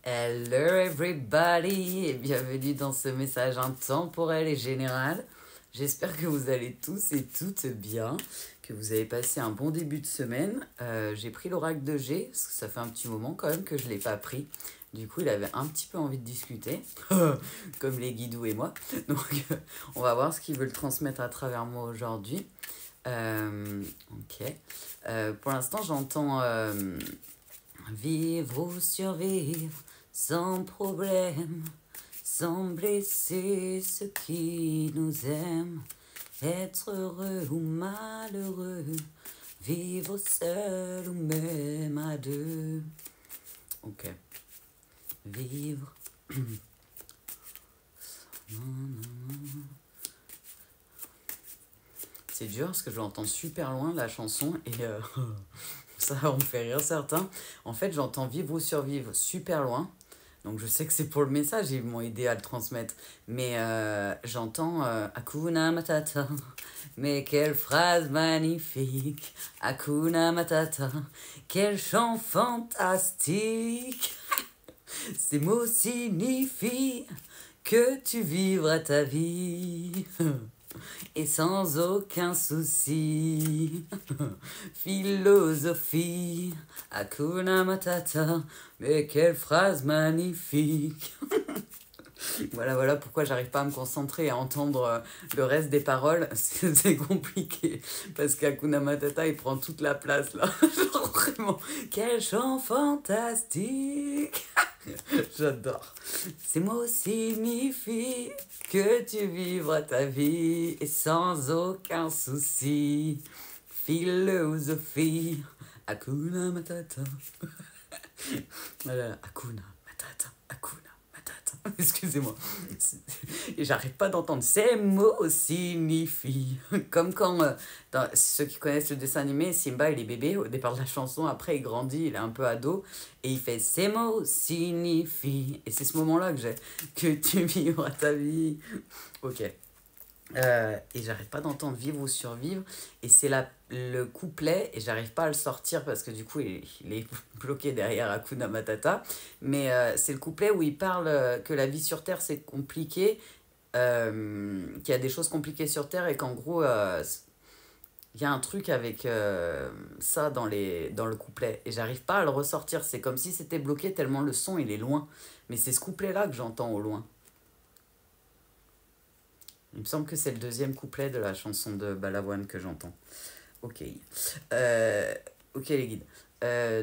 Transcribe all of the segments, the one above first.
Hello everybody et bienvenue dans ce message intemporel et général. J'espère que vous allez tous et toutes bien, que vous avez passé un bon début de semaine. J'ai pris l'oracle de G, parce que ça fait un petit moment quand même que je ne l'ai pas pris. Du coup, il avait un petit peu envie de discuter, comme les guidous et moi. Donc, on va voir ce qu'il veut le transmettre à travers moi aujourd'hui. Ok. Pour l'instant, j'entends vivre ou survivre sans problème, sans blesser ceux qui nous aiment, être heureux ou malheureux, vivre seul ou même à deux. Ok. Vivre. C'est dur parce que je l'entends super loin la chanson et ça va me faire rire certains. En fait, j'entends vivre ou survivre super loin. Donc je sais que c'est pour le message, ils m'ont aidé à le transmettre. Mais j'entends Hakuna Matata. Mais quelle phrase magnifique. Hakuna Matata. Quel chant fantastique. Ces mots signifient que tu vivras ta vie. Et sans aucun souci. Philosophie, Hakuna Matata, mais quelle phrase magnifique. Voilà pourquoi j'arrive pas à me concentrer et à entendre le reste des paroles. C'est compliqué. Parce qu'Hakuna Matata, il prend toute la place là. Genre vraiment, quel chant fantastique. J'adore. Ces mots signifient que tu vivras ta vie et sans aucun souci. Philosophie, Hakuna Matata. Voilà, Hakuna Matata, Hakuna Matata. Excusez-moi. Et j'arrive pas d'entendre ces mots signifient. Comme quand, ceux qui connaissent le dessin animé, Simba il est bébé au départ de la chanson, après il grandit, il est un peu ado, et il fait ces mots signifient. Et c'est ce moment-là que tu vivras ta vie. Ok. Et j'arrive pas d'entendre vivre ou survivre. Et c'est le couplet, et j'arrive pas à le sortir parce que du coup il est bloqué derrière Hakuna Matata. Mais c'est le couplet où il parle que la vie sur Terre c'est compliqué, qu'il y a des choses compliquées sur Terre et qu'en gros il y a un truc avec ça dans le couplet. Et j'arrive pas à le ressortir. C'est comme si c'était bloqué tellement le son il est loin. Mais c'est ce couplet là que j'entends au loin. Il me semble que c'est le deuxième couplet de la chanson de Balavoine que j'entends. Ok. Ok les guides.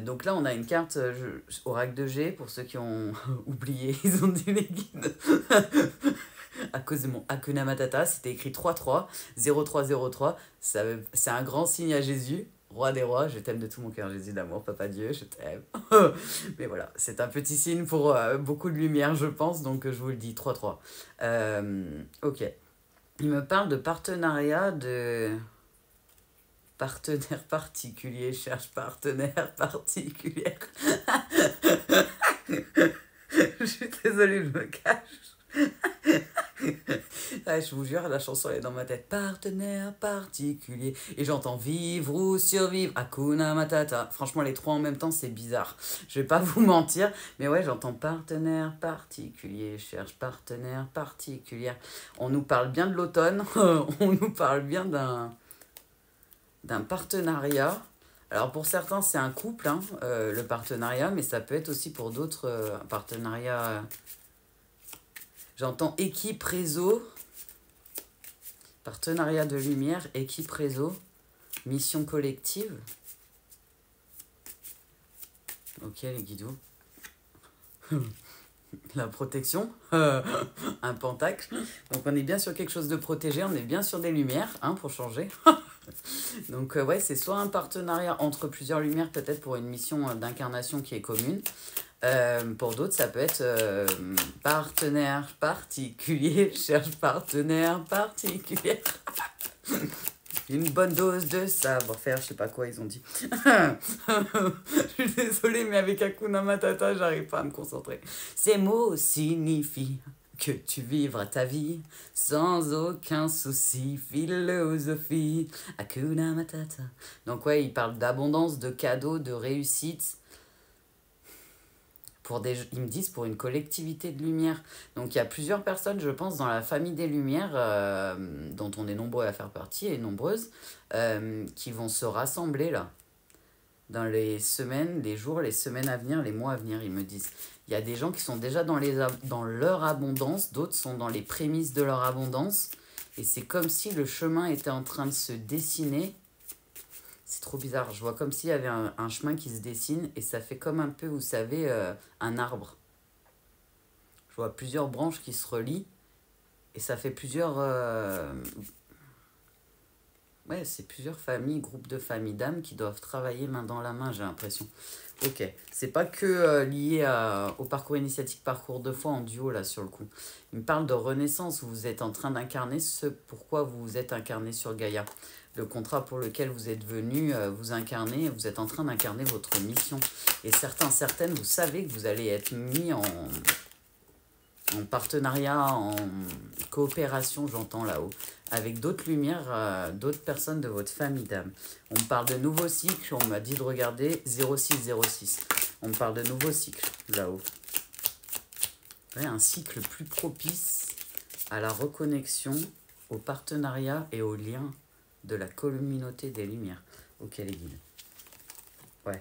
Donc là on a une carte oracle de G pour ceux qui ont oublié, ils ont dit les guides. À cause de mon Hakuna Matata, c'était écrit 3-3, 0-3-0-3. C'est un grand signe à Jésus. Roi des rois, je t'aime de tout mon cœur, Jésus d'amour, papa Dieu, je t'aime. Mais voilà, c'est un petit signe pour beaucoup de lumière, je pense, donc je vous le dis, 3-3. Ok. Il me parle de partenariat, de partenaire particulier, cherche partenaire particulière. Je suis désolée, je me cache. Ouais, je vous jure, la chanson est dans ma tête. Partenaire particulier. Et j'entends vivre ou survivre. Hakuna Matata. Franchement, les trois en même temps, c'est bizarre. Je vais pas vous mentir. Mais ouais, j'entends partenaire particulier. Cherche partenaire particulière. On nous parle bien de l'automne. On nous parle bien d'un partenariat. Alors pour certains, c'est un couple, hein, le partenariat. Mais ça peut être aussi pour d'autres partenariats. J'entends équipe réseau. Partenariat de lumière, équipe réseau, mission collective. Ok les guidos. La protection, un pentacle. Donc on est bien sur quelque chose de protégé, on est bien sur des lumières, hein, pour changer. Donc ouais, c'est soit un partenariat entre plusieurs lumières, peut-être pour une mission d'incarnation qui est commune. Pour d'autres, ça peut être partenaire particulier, cherche partenaire particulier. Une bonne dose de savoir-faire, je sais pas quoi ils ont dit. Je suis désolée, mais avec Hakuna Matata, j'arrive pas à me concentrer. Ces mots signifient que tu vivras ta vie sans aucun souci. Philosophie, Hakuna Matata. Donc ouais, il parle d'abondance, de cadeaux, de réussite. ils me disent pour une collectivité de lumière. Donc il y a plusieurs personnes, je pense, dans la famille des Lumières, dont on est nombreux à faire partie et nombreuses, qui vont se rassembler là, dans les semaines, les jours, les semaines à venir, les mois à venir, ils me disent. Il y a des gens qui sont déjà dans leur abondance, d'autres sont dans les prémices de leur abondance. Et c'est comme si le chemin était en train de se dessiner. C'est trop bizarre. Je vois comme s'il y avait un chemin qui se dessine et ça fait comme un peu, vous savez, un arbre. Je vois plusieurs branches qui se relient et ça fait plusieurs... ouais, c'est plusieurs familles, groupes de familles d'âmes qui doivent travailler main dans la main, j'ai l'impression. Ok, c'est pas que lié au parcours initiatique, parcours de foi en duo là sur le coup. Il me parle de renaissance, vous êtes en train d'incarner ce pourquoi vous vous êtes incarné sur Gaïa. Le contrat pour lequel vous êtes venu vous incarner, vous êtes en train d'incarner votre mission. Et certaines, vous savez que vous allez être mis en partenariat, en coopération, j'entends là-haut, avec d'autres lumières, d'autres personnes de votre famille d'âme. On me parle de nouveaux cycles, on m'a dit de regarder 0606. On me parle de nouveaux cycles là-haut. Ouais, un cycle plus propice à la reconnexion, au partenariat et au lien de la communauté des lumières. Ok les guides. Ouais.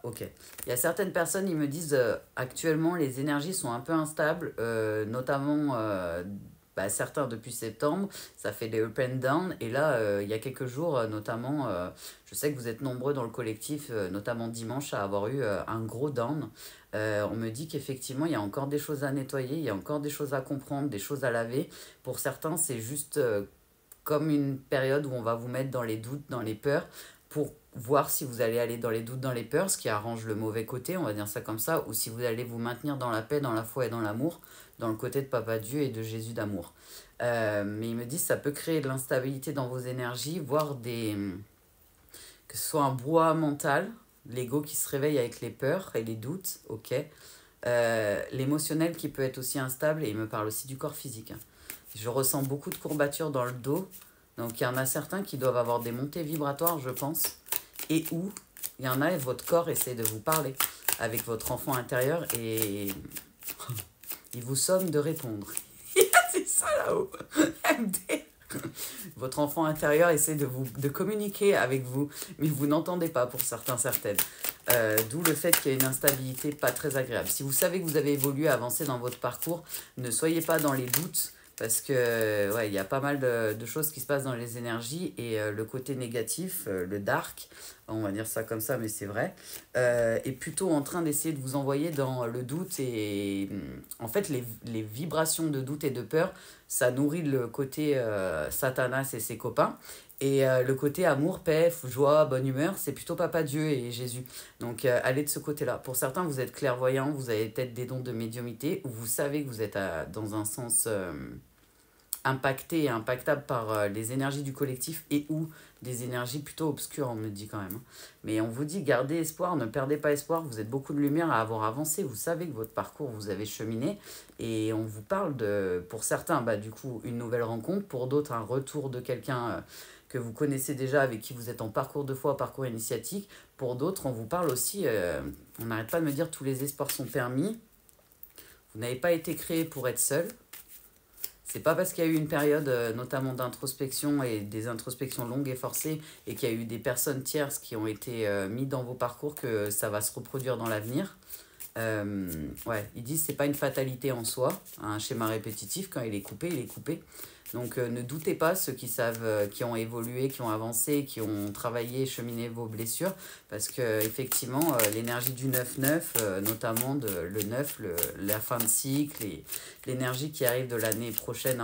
Ok. Il y a certaines personnes, ils me disent actuellement les énergies sont un peu instables, notamment certains depuis septembre, ça fait des up and down. Et là, il y a quelques jours, notamment, je sais que vous êtes nombreux dans le collectif, notamment dimanche, à avoir eu un gros down. On me dit qu'effectivement, il y a encore des choses à nettoyer, il y a encore des choses à comprendre, des choses à laver. Pour certains, c'est juste comme une période où on va vous mettre dans les doutes, dans les peurs, pour voir si vous allez aller dans les doutes, dans les peurs, ce qui arrange le mauvais côté, on va dire ça comme ça, ou si vous allez vous maintenir dans la paix, dans la foi et dans l'amour, dans le côté de Papa Dieu et de Jésus d'amour. Mais il me dit ça peut créer de l'instabilité dans vos énergies, voire que ce soit un brouhaha mental, l'ego qui se réveille avec les peurs et les doutes, ok. L'émotionnel qui peut être aussi instable, et il me parle aussi du corps physique. Je ressens beaucoup de courbatures dans le dos. Donc, il y en a certains qui doivent avoir des montées vibratoires, je pense. Et où il y en a et votre corps essaie de vous parler avec votre enfant intérieur et il vous somme de répondre. C'est ça là-haut. MD. Votre enfant intérieur essaie de communiquer avec vous, mais vous n'entendez pas pour certaines. D'où le fait qu'il y a une instabilité pas très agréable. Si vous savez que vous avez évolué, avancé dans votre parcours, ne soyez pas dans les doutes. Parce que ouais, il y a pas mal de choses qui se passent dans les énergies et le côté négatif, le dark, on va dire ça comme ça, mais c'est vrai, est plutôt en train d'essayer de vous envoyer dans le doute et en fait les vibrations de doute et de peur, ça nourrit le côté Satanas et ses copains. Et le côté amour, paix, joie, bonne humeur, c'est plutôt Papa Dieu et Jésus. Donc allez de ce côté-là. Pour certains, vous êtes clairvoyants, vous avez peut-être des dons de médiumnité, ou vous savez que vous êtes dans un sens impacté et impactable par les énergies du collectif et ou des énergies plutôt obscures, on me dit quand même. Mais on vous dit, gardez espoir, ne perdez pas espoir, vous êtes beaucoup de lumière à avoir avancé, vous savez que votre parcours, vous avez cheminé, et on vous parle de, pour certains, du coup, une nouvelle rencontre, pour d'autres, un retour de quelqu'un que vous connaissez déjà, avec qui vous êtes en parcours de foi, parcours initiatique. Pour d'autres, on vous parle aussi, on n'arrête pas de me dire, tous les espoirs sont permis, vous n'avez pas été créé pour être seul. C'est pas parce qu'il y a eu une période notamment d'introspection et des introspections longues et forcées et qu'il y a eu des personnes tierces qui ont été mises dans vos parcours que ça va se reproduire dans l'avenir. Ouais, ils disent que c'est pas une fatalité en soi, un schéma répétitif, quand il est coupé, il est coupé. Donc ne doutez pas, ceux qui savent, qui ont évolué, qui ont avancé, qui ont travaillé, cheminé vos blessures, parce que effectivement l'énergie du 9-9, notamment le 9, la fin de cycle, et l'énergie qui arrive de l'année prochaine,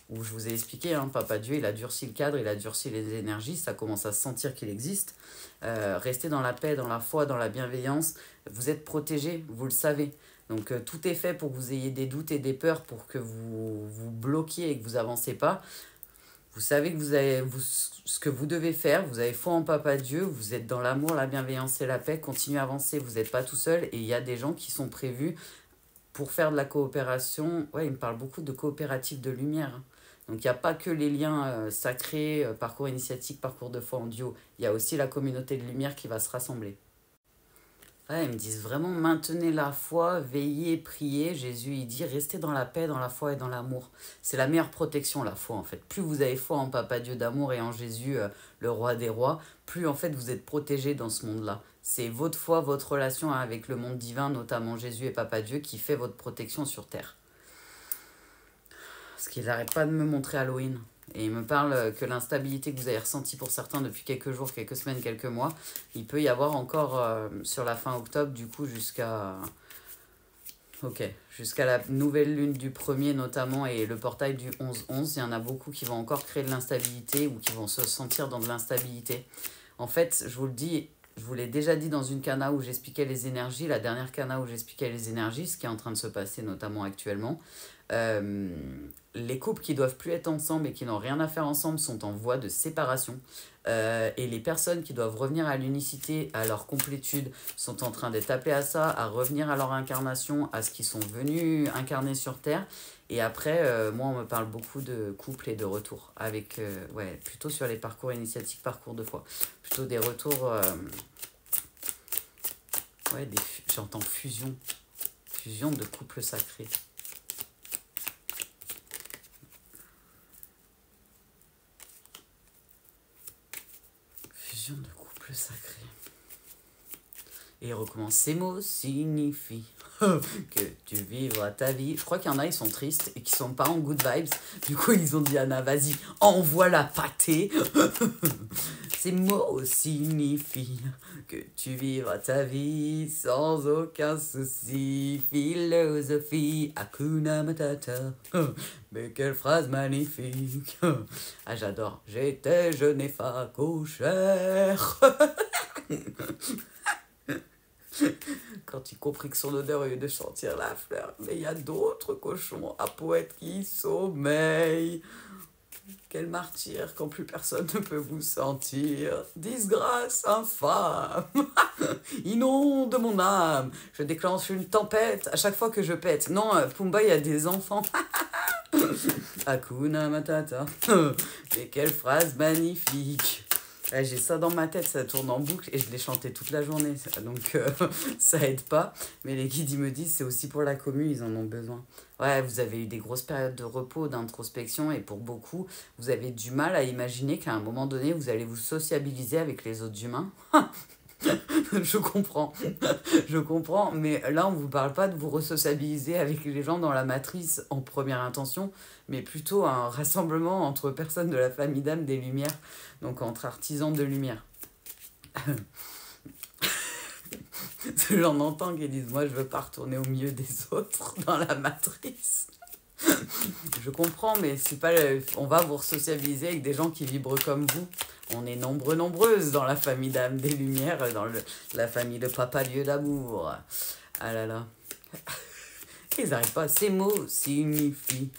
où je vous ai expliqué, Papa Dieu, il a durci le cadre, il a durci les énergies, ça commence à se sentir qu'il existe. Restez dans la paix, dans la foi, dans la bienveillance, vous êtes protégés, vous le savez. Donc tout est fait pour que vous ayez des doutes et des peurs, pour que vous vous bloquiez et que vous avancez pas. Vous savez que vous avez ce que vous devez faire, vous avez foi en Papa Dieu, vous êtes dans l'amour, la bienveillance et la paix, continuez à avancer, vous n'êtes pas tout seul et il y a des gens qui sont prévus pour faire de la coopération. Ouais, il me parle beaucoup de coopérative de lumière. Donc il n'y a pas que les liens sacrés, parcours initiatique, parcours de foi en duo, il y a aussi la communauté de lumière qui va se rassembler. Ouais, ils me disent vraiment maintenez la foi, veillez, priez. Jésus, il dit restez dans la paix, dans la foi et dans l'amour. C'est la meilleure protection, la foi, en fait. Plus vous avez foi en Papa Dieu d'amour et en Jésus, le roi des rois, plus, en fait, vous êtes protégé dans ce monde-là. C'est votre foi, votre relation avec le monde divin, notamment Jésus et Papa Dieu, qui fait votre protection sur Terre. Parce qu'il n'arrête pas de me montrer Halloween. Et il me parle que l'instabilité que vous avez ressentie pour certains depuis quelques jours, quelques semaines, quelques mois, il peut y avoir encore sur la fin octobre, du coup, jusqu'à la nouvelle lune du 1er notamment et le portail du 11-11. Il y en a beaucoup qui vont encore créer de l'instabilité ou qui vont se sentir dans de l'instabilité. En fait, je vous le dis, je vous l'ai déjà dit dans une cana où j'expliquais les énergies, la dernière cana où j'expliquais les énergies, ce qui est en train de se passer notamment actuellement. Les couples qui doivent plus être ensemble et qui n'ont rien à faire ensemble sont en voie de séparation. Et les personnes qui doivent revenir à l'unicité, à leur complétude, sont en train d'être appelées à ça, à revenir à leur incarnation, à ce qu'ils sont venus incarner sur Terre. Et après, moi, on me parle beaucoup de couple et de retour, avec, plutôt sur les parcours initiatiques, parcours de foi. Plutôt des retours, j'entends fusion de couples sacrés. Fusion de couples sacrés. Et il recommence. Ces mots signifient que tu vivras ta vie. Je crois qu'il y en a, ils sont tristes et qui sont pas en good vibes. Du coup, ils ont dit Anna, vas-y, envoie la pâtée. Ces mots signifient que tu vivras ta vie sans aucun souci. Philosophie, Hakuna Matata. Mais quelle phrase magnifique. Ah, j'adore. J'étais jeune et facochère. Quand il comprit que son odeur, au lieu de sentir la fleur, mais il y a d'autres cochons à poète qui sommeillent. Quel martyr quand plus personne ne peut vous sentir. Disgrâce infâme. Inonde mon âme. Je déclenche une tempête à chaque fois que je pète. Non, Pumba, il y a des enfants. Hakuna Matata. Mais quelle phrase magnifique. J'ai ça dans ma tête, ça tourne en boucle et je l'ai chanté toute la journée. Donc ça aide pas. Mais les guides, ils me disent c'est aussi pour la commune, ils en ont besoin. Ouais, vous avez eu des grosses périodes de repos, d'introspection et pour beaucoup, vous avez du mal à imaginer qu'à un moment donné, vous allez vous sociabiliser avec les autres humains. Je comprends, mais là on vous parle pas de vous resociabiliser avec les gens dans la matrice en première intention, mais plutôt un rassemblement entre personnes de la famille d'âme des Lumières, donc entre artisans de lumière. J'en entends qui disent moi je veux pas retourner au milieu des autres dans la matrice. Je comprends, mais c'est pas on va vous sociabiliser avec des gens qui vibrent comme vous. On est nombreuses dans la famille d'âme des Lumières, dans la famille de Papa Dieu d'amour. Ah là là. Ils n'arrivent pas. Ces mots signifient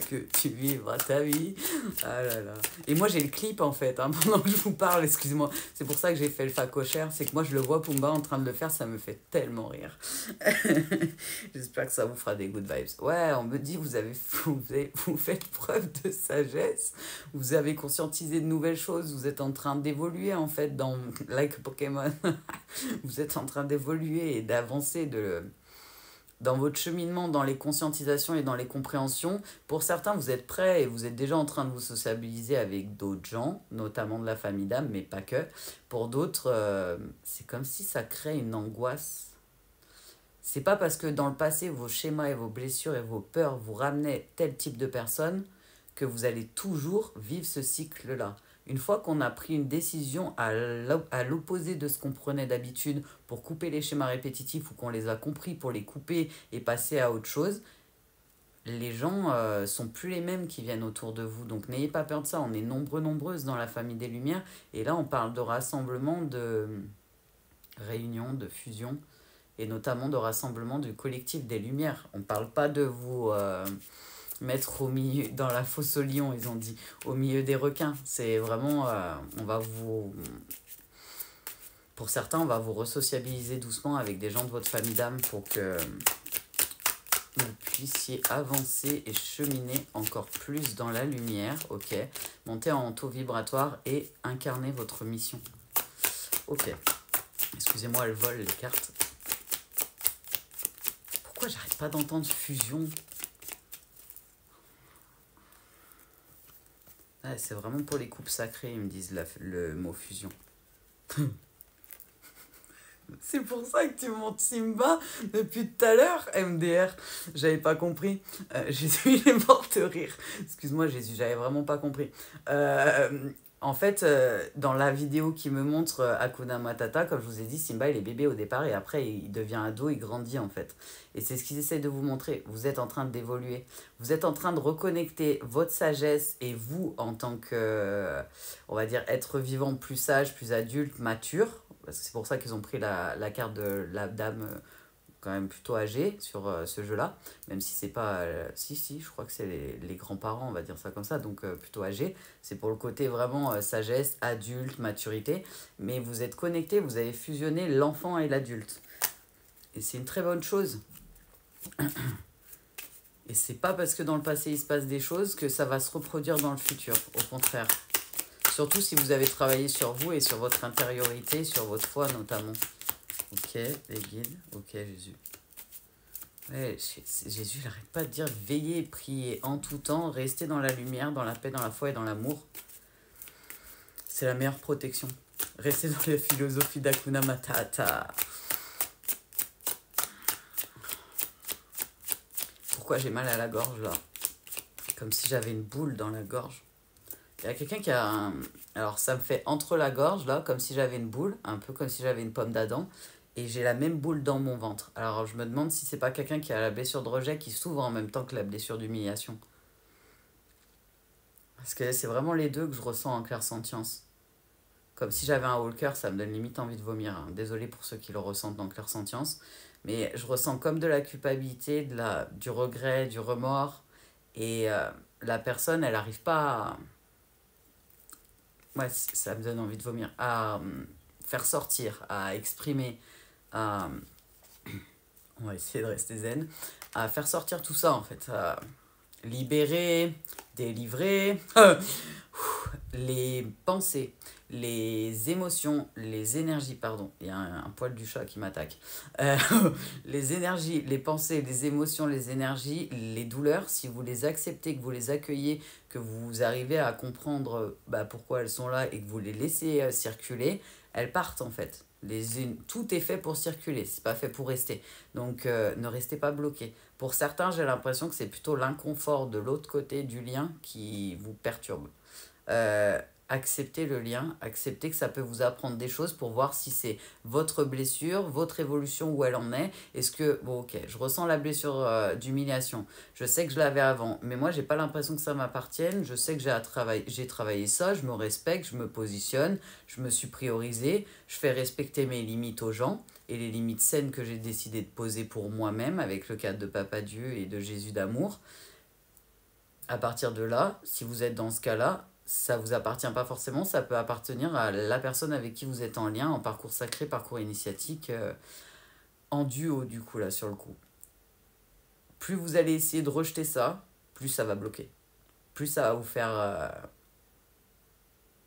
que tu vivras ta vie. Ah là là. Et moi, j'ai le clip, en fait, pendant que je vous parle, excusez-moi. C'est pour ça que j'ai fait le facochère. C'est que moi, je le vois, Pumba, en train de le faire. Ça me fait tellement rire. J'espère que ça vous fera des good vibes. Ouais, on me dit, vous faites preuve de sagesse. Vous avez conscientisé de nouvelles choses. Vous êtes en train d'évoluer, en fait, dans Like Pokémon. Vous êtes en train d'évoluer et d'avancer dans votre cheminement, dans les conscientisations et dans les compréhensions. Pour certains, vous êtes prêts et vous êtes déjà en train de vous sociabiliser avec d'autres gens, notamment de la famille d'âme, mais pas que. Pour d'autres, c'est comme si ça crée une angoisse. C'est pas parce que dans le passé, vos schémas et vos blessures et vos peurs vous ramenaient tel type de personne que vous allez toujours vivre ce cycle-là. Une fois qu'on a pris une décision à l'opposé de ce qu'on prenait d'habitude pour couper les schémas répétitifs ou qu'on les a compris pour les couper et passer à autre chose, les gens sont plus les mêmes qui viennent autour de vous. Donc n'ayez pas peur de ça, on est nombreuses dans la famille des Lumières. Et là, on parle de rassemblement, de réunion, de fusion, et notamment de rassemblement du collectif des Lumières. On ne parle pas de vous... mettre au milieu, dans la fosse au lion, ils ont dit, au milieu des requins. C'est vraiment, on va vous... Pour certains, on va vous resociabiliser doucement avec des gens de votre famille d'âme pour que vous puissiez avancer et cheminer encore plus dans la lumière, ok. Monter en taux vibratoire et incarner votre mission. Ok. Excusez-moi, elles volent les cartes. Pourquoi j'arrête pas d'entendre fusion? Ouais, c'est vraiment pour les coupes sacrées, ils me disent le mot fusion. C'est pour ça que tu montes Simba depuis tout à l'heure, MDR. J'avais pas compris. Jésus, il est mort de rire. Excuse-moi, Jésus, j'avais vraiment pas compris. En fait, dans la vidéo qui me montre Hakuna Matata, comme je vous ai dit, Simba, il est bébé au départ et après, il devient ado, il grandit en fait. Et c'est ce qu'ils essayent de vous montrer. Vous êtes en train d'évoluer. Vous êtes en train de reconnecter votre sagesse et vous, en tant que, on va dire, être vivant plus sage, plus adulte, mature. Parce que c'est pour ça qu'ils ont pris la carte de la dame quand même plutôt âgée sur ce jeu-là. Même si c'est pas... si, je crois que c'est les grands-parents, on va dire ça comme ça, donc plutôt âgés. C'est pour le côté vraiment sagesse, adulte, maturité. Mais vous êtes connectés, vous avez fusionné l'enfant et l'adulte. Et c'est une très bonne chose. Et c'est pas parce que dans le passé il se passe des choses que ça va se reproduire dans le futur. Au contraire. Surtout si vous avez travaillé sur vous et sur votre intériorité, sur votre foi notamment. Ok, les guides. Ok, Jésus. Ouais, Jésus, il n'arrête pas de dire veillez et priez en tout temps, restez dans la lumière, dans la paix, dans la foi et dans l'amour. C'est la meilleure protection. Restez dans la philosophie d'Hakuna Matata. Pourquoi j'ai mal à la gorge là? Comme si j'avais une boule dans la gorge. Il y a quelqu'un qui a un... Alors ça me fait entre la gorge là, comme si j'avais une boule, un peu comme si j'avais une pomme d'Adam. Et j'ai la même boule dans mon ventre. Alors je me demande si c'est pas quelqu'un qui a la blessure de rejet qui s'ouvre en même temps que la blessure d'humiliation. Parce que c'est vraiment les deux que je ressens en clairsentience. Comme si j'avais un walker, ça me donne limite envie de vomir. Hein. Désolé pour ceux qui le ressentent en clairsentience. Mais je ressens comme de la culpabilité, du regret, du remords. Et la personne, elle n'arrive pas à... Ouais, ça me donne envie de vomir. À faire sortir, à exprimer, à... On va essayer de rester zen. À faire sortir tout ça, en fait. À libérer, délivrer les pensées, les émotions, les énergies, pardon. Il y a un poil du chat qui m'attaque. Les énergies, les pensées, les émotions, les énergies, les douleurs, si vous les acceptez, que vous les accueillez, que vous arrivez à comprendre pourquoi elles sont là et que vous les laissez circuler, elles partent en fait. Tout est fait pour circuler, c'est pas fait pour rester. Donc ne restez pas bloqué. Pour certains, j'ai l'impression que c'est plutôt l'inconfort de l'autre côté du lien qui vous perturbe. Acceptez le lien, acceptez que ça peut vous apprendre des choses pour voir si c'est votre blessure, votre évolution, où elle en est. Est-ce que, bon ok, je ressens la blessure d'humiliation, je sais que je l'avais avant, mais moi j'ai pas l'impression que ça m'appartienne, je sais que j'ai travaillé ça, je me respecte, je me positionne, je me suis priorisé, je fais respecter mes limites aux gens et les limites saines que j'ai décidé de poser pour moi-même avec le cadre de Papa Dieu et de Jésus d'amour. À partir de là, si vous êtes dans ce cas-là, ça vous appartient pas forcément, ça peut appartenir à la personne avec qui vous êtes en lien, en parcours sacré, parcours initiatique, en duo du coup là sur le coup. Plus vous allez essayer de rejeter ça, plus ça va bloquer. Plus ça va vous faire...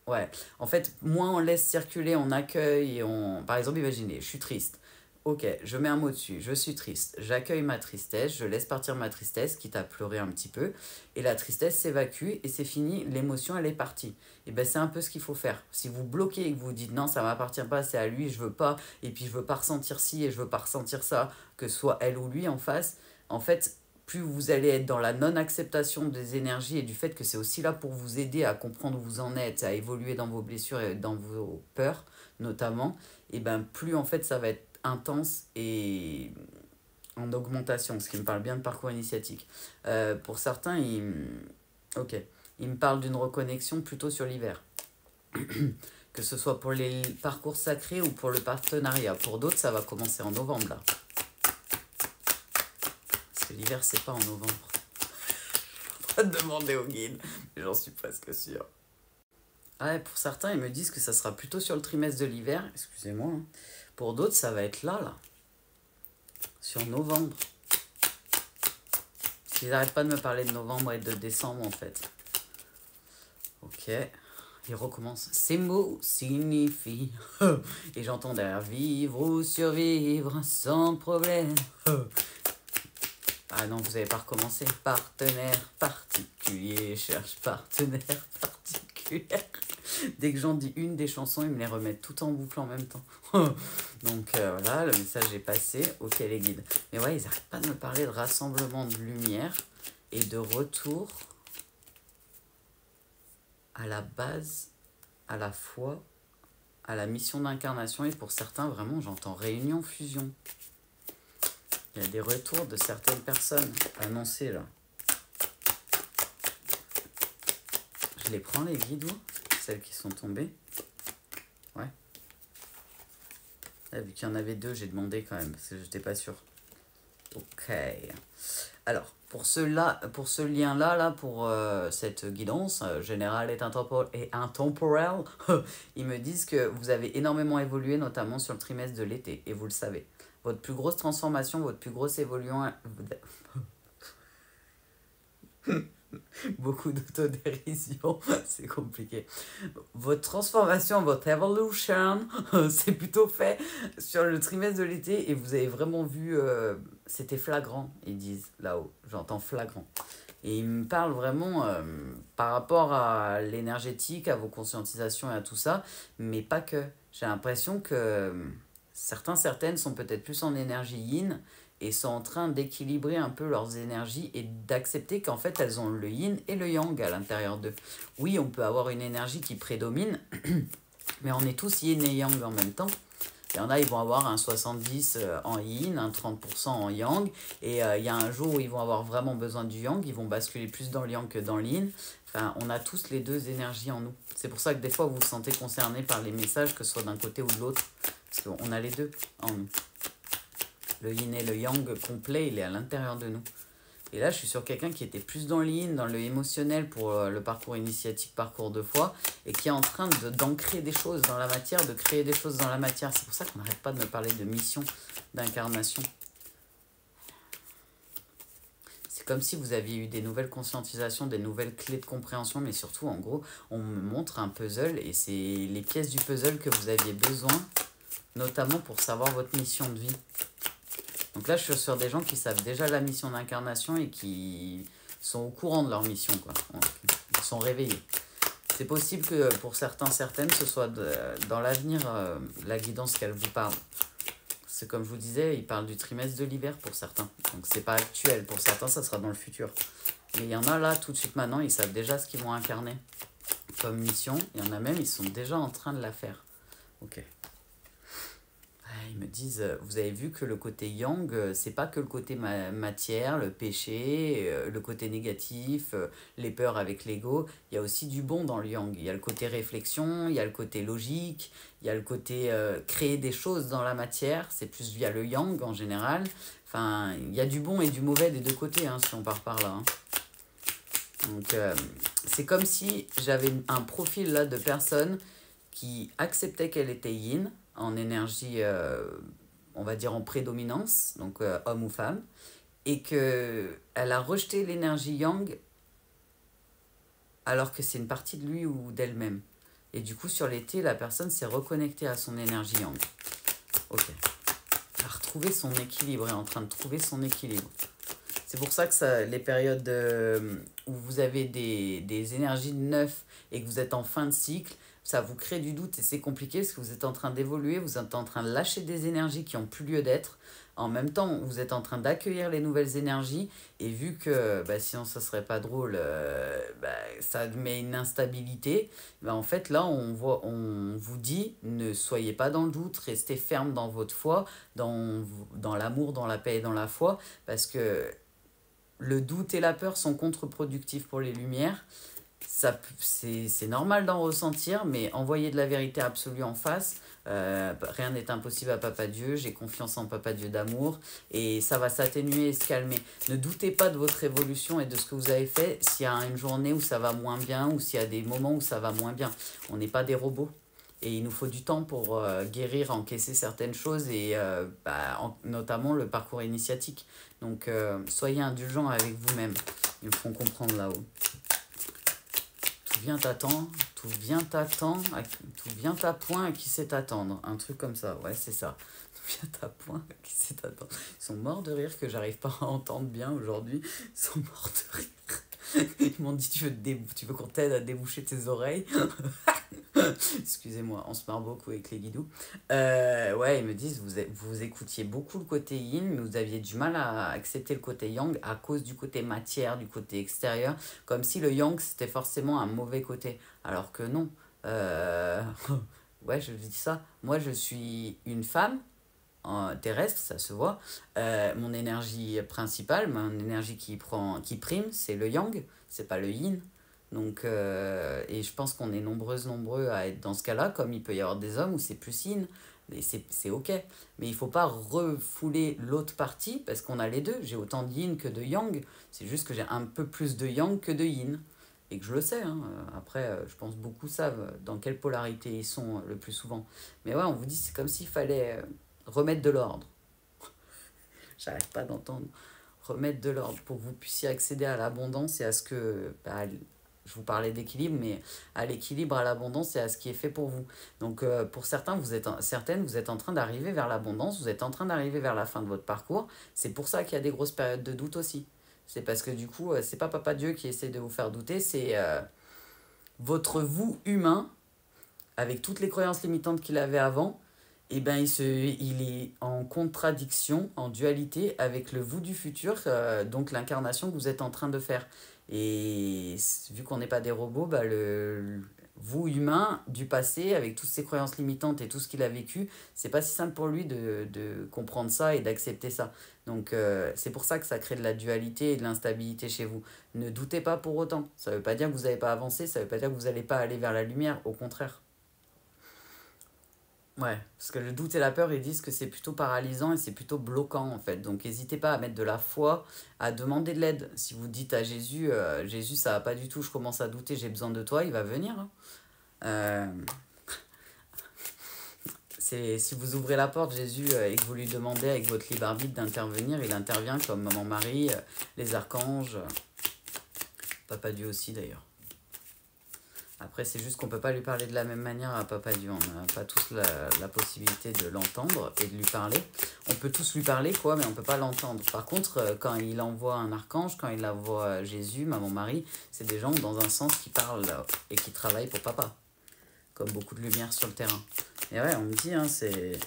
Ouais, en fait, moins on laisse circuler, on accueille, Par exemple, imaginez, je suis triste. Ok, je mets un mot dessus, je suis triste, j'accueille ma tristesse, je laisse partir ma tristesse, quitte à pleurer un petit peu, et la tristesse s'évacue et c'est fini, l'émotion elle est partie. Et ben c'est un peu ce qu'il faut faire. Si vous bloquez et que vous dites non, ça m'appartient pas, c'est à lui, je veux pas, et puis je veux pas ressentir ci et je veux pas ressentir ça, que ce soit elle ou lui en face, en fait, plus vous allez être dans la non-acceptation des énergies et du fait que c'est aussi là pour vous aider à comprendre où vous en êtes, à évoluer dans vos blessures et dans vos peurs notamment, et ben plus en fait ça va être intense et en augmentation, ce qui me parle bien de parcours initiatique. Pour certains, ils me parlent d'une reconnexion plutôt sur l'hiver. Que ce soit pour les parcours sacrés ou pour le partenariat. Pour d'autres, ça va commencer en novembre, là. Parce que l'hiver, c'est pas en novembre. Pas demander au guide, j'en suis presque sûre. Ah ouais, pour certains, ils me disent que ça sera plutôt sur le trimestre de l'hiver. Excusez-moi. Hein. Pour d'autres, ça va être là. Sur novembre. Ils n'arrêtent pas de me parler de novembre et de décembre, en fait. Ok. Il recommence. Ces mots signifient... Et j'entends derrière vivre ou survivre sans problème. Ah non, vous n'avez pas recommencé. Partenaire particulier, cherche partenaire particulier. Dès que j'en dis une des chansons, ils me les remettent tout en boucle en même temps. Donc voilà, le message est passé. Ok les guides. Mais ouais, ils n'arrêtent pas de me parler de rassemblement de lumière et de retour à la base, à la foi, à la mission d'incarnation. Et pour certains, vraiment, j'entends réunion, fusion. Il y a des retours de certaines personnes annoncés là. Je les prends les guides, celles qui sont tombées. Ouais. Là, vu qu'il y en avait deux, j'ai demandé quand même, parce que je n'étais pas sûre. Ok. Alors, pour ce lien-là, pour cette guidance générale et intemporelle, ils me disent que vous avez énormément évolué, notamment sur le trimestre de l'été, et vous le savez. Votre plus grosse transformation, votre plus grosse évolution... Beaucoup d'autodérision, c'est compliqué. Votre transformation, votre evolution, c'est plutôt fait sur le trimestre de l'été et vous avez vraiment vu, c'était flagrant, ils disent là-haut, j'entends flagrant. Et ils me parlent vraiment par rapport à l'énergétique, à vos conscientisations et à tout ça, mais pas que. J'ai l'impression que certaines sont peut-être plus en énergie yin et sont en train d'équilibrer un peu leurs énergies et d'accepter qu'en fait elles ont le yin et le yang à l'intérieur d'eux. Oui, on peut avoir une énergie qui prédomine, mais on est tous yin et yang en même temps. Il y en a, ils vont avoir un 70 en yin, un 30% en yang, et il y a un jour où ils vont avoir vraiment besoin du yang, ils vont basculer plus dans le yang que dans le yin. Enfin, on a tous les deux énergies en nous. C'est pour ça que des fois, vous vous sentez concerné par les messages, que ce soit d'un côté ou de l'autre, parce qu'on a les deux en nous. Le yin et le yang complet, il est à l'intérieur de nous. Et là, je suis sur quelqu'un qui était plus dans le yin, dans le émotionnel pour le parcours initiatique, parcours de foi, et qui est en train d'ancrer des choses dans la matière, de créer des choses dans la matière. C'est pour ça qu'on n'arrête pas de me parler de mission, d'incarnation. C'est comme si vous aviez eu des nouvelles conscientisations, des nouvelles clés de compréhension, mais surtout, en gros, on me montre un puzzle, et c'est les pièces du puzzle que vous aviez besoin, notamment pour savoir votre mission de vie. Donc là, je suis sur des gens qui savent déjà la mission d'incarnation et qui sont au courant de leur mission, quoi. Ils sont réveillés. C'est possible que pour certaines, ce soit dans l'avenir la guidance qu'elle vous parle. C'est comme je vous disais, ils parlent du trimestre de l'hiver pour certains. Donc c'est pas actuel. Pour certains, ça sera dans le futur. Mais il y en a là, tout de suite maintenant, ils savent déjà ce qu'ils vont incarner comme mission. Il y en a même, ils sont déjà en train de la faire. Ok. Ils me disent, vous avez vu que le côté yang, c'est pas que le côté matière, le péché, le côté négatif, les peurs avec l'ego. Il y a aussi du bon dans le yang. Il y a le côté réflexion, il y a le côté logique, il y a le côté créer des choses dans la matière. C'est plus via le yang en général. Enfin, il y a du bon et du mauvais des deux côtés, hein, si on part par là. Hein. Donc, c'est comme si j'avais un profil là de personne qui acceptait qu'elle était yin, en énergie, on va dire en prédominance, donc homme ou femme, et qu'elle a rejeté l'énergie yang alors que c'est une partie de lui ou d'elle-même. Et du coup, sur l'été, la personne s'est reconnectée à son énergie yang. Ok. Elle a retrouvé son équilibre, elle est en train de trouver son équilibre. C'est pour ça que les périodes où vous avez des énergies de neuf et que vous êtes en fin de cycle, ça vous crée du doute et c'est compliqué parce que vous êtes en train d'évoluer, vous êtes en train de lâcher des énergies qui n'ont plus lieu d'être. En même temps, vous êtes en train d'accueillir les nouvelles énergies et vu que sinon ça serait pas drôle, ça met une instabilité, en fait là on vous dit ne soyez pas dans le doute, restez ferme dans votre foi, dans l'amour, dans la paix et dans la foi, parce que le doute et la peur sont contre-productifs pour les lumières. C'est normal d'en ressentir, mais envoyer de la vérité absolue en face, rien n'est impossible à Papa Dieu, j'ai confiance en Papa Dieu d'amour, et ça va s'atténuer et se calmer. Ne doutez pas de votre évolution et de ce que vous avez fait s'il y a une journée où ça va moins bien, ou s'il y a des moments où ça va moins bien. On n'est pas des robots. Et il nous faut du temps pour guérir, encaisser certaines choses, et notamment le parcours initiatique. Donc, soyez indulgents avec vous-même. Ils me feront comprendre là-haut. Tout vient à point à qui sait attendre. Un truc comme ça, ouais, c'est ça. Viens ta pointe, qui c'est attends. Ils sont morts de rire que j'arrive pas à entendre bien aujourd'hui. Ils sont morts de rire. Ils m'ont dit tu veux qu'on t'aide à déboucher tes oreilles. Excusez-moi, on se marre beaucoup avec les guidous. Ouais, ils me disent vous écoutiez beaucoup le côté yin, mais vous aviez du mal à accepter le côté yang à cause du côté matière, du côté extérieur, comme si le yang c'était forcément un mauvais côté. Alors que non. Euh, ouais, je dis ça. Moi, je suis une femme terrestre, ça se voit. Mon énergie principale, mon énergie qui prime, c'est le yang, c'est pas le yin. Donc, et je pense qu'on est nombreux à être dans ce cas-là, comme il peut y avoir des hommes où c'est plus yin, et c'est ok. Mais il faut pas refouler l'autre partie, parce qu'on a les deux. J'ai autant de yin que de yang, c'est juste que j'ai un peu plus de yang que de yin. Et que je le sais, hein. Après, je pense beaucoup savent dans quelle polarité ils sont le plus souvent. Mais ouais, on vous dit, c'est comme s'il fallait remettre de l'ordre. J'arrête pas d'entendre. Remettre de l'ordre pour que vous puissiez accéder à l'abondance et à ce que... je vous parlais d'équilibre, mais à l'équilibre, à l'abondance et à ce qui est fait pour vous. Donc pour certains, certaines, vous êtes en train d'arriver vers l'abondance, vous êtes en train d'arriver vers la fin de votre parcours. C'est pour ça qu'il y a des grosses périodes de doute aussi. C'est parce que du coup, c'est pas Papa Dieu qui essaie de vous faire douter, c'est votre vous humain, avec toutes les croyances limitantes qu'il avait avant, et ben il est en contradiction, en dualité avec le vous du futur, donc l'incarnation que vous êtes en train de faire. Et vu qu'on n'est pas des robots, bah le vous humain du passé, avec toutes ses croyances limitantes et tout ce qu'il a vécu, c'est pas si simple pour lui de comprendre ça et d'accepter ça. Donc c'est pour ça que ça crée de la dualité et de l'instabilité chez vous. Ne doutez pas pour autant. Ça veut pas dire que vous n'avez pas avancé, ça veut pas dire que vous n'allez pas aller vers la lumière, au contraire. Ouais, parce que le doute et la peur, ils disent que c'est plutôt paralysant et c'est plutôt bloquant en fait. Donc n'hésitez pas à mettre de la foi, à demander de l'aide. Si vous dites à Jésus, Jésus, ça va pas du tout, je commence à douter, j'ai besoin de toi, il va venir, hein. Euh, si vous ouvrez la porte, Jésus, et que vous lui demandez avec votre libre arbitre d'intervenir, il intervient comme Maman Marie, les archanges, Papa Dieu aussi d'ailleurs. Après, c'est juste qu'on peut pas lui parler de la même manière à Papa Dieu. On n'a pas tous la possibilité de l'entendre et de lui parler. On peut tous lui parler, quoi, mais on peut pas l'entendre. Par contre, quand il envoie un archange, quand il envoie Jésus, Maman Marie, c'est des gens dans un sens qui parlent et qui travaillent pour Papa. Comme beaucoup de lumière sur le terrain. Et ouais, on me dit, hein, c'est...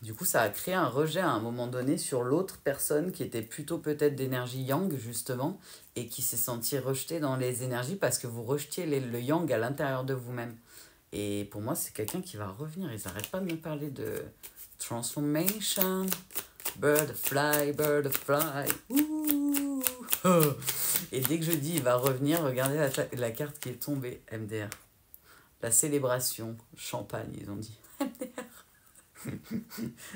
Du coup, ça a créé un rejet à un moment donné sur l'autre personne qui était plutôt peut-être d'énergie yang, justement, et qui s'est sentie rejetée dans les énergies parce que vous rejetiez le yang à l'intérieur de vous-même. Et pour moi, c'est quelqu'un qui va revenir. Ils n'arrêtent pas de me parler de transformation, bird fly, ouh. Et dès que je dis il va revenir, regardez la carte qui est tombée, MDR. La célébration, champagne, ils ont dit.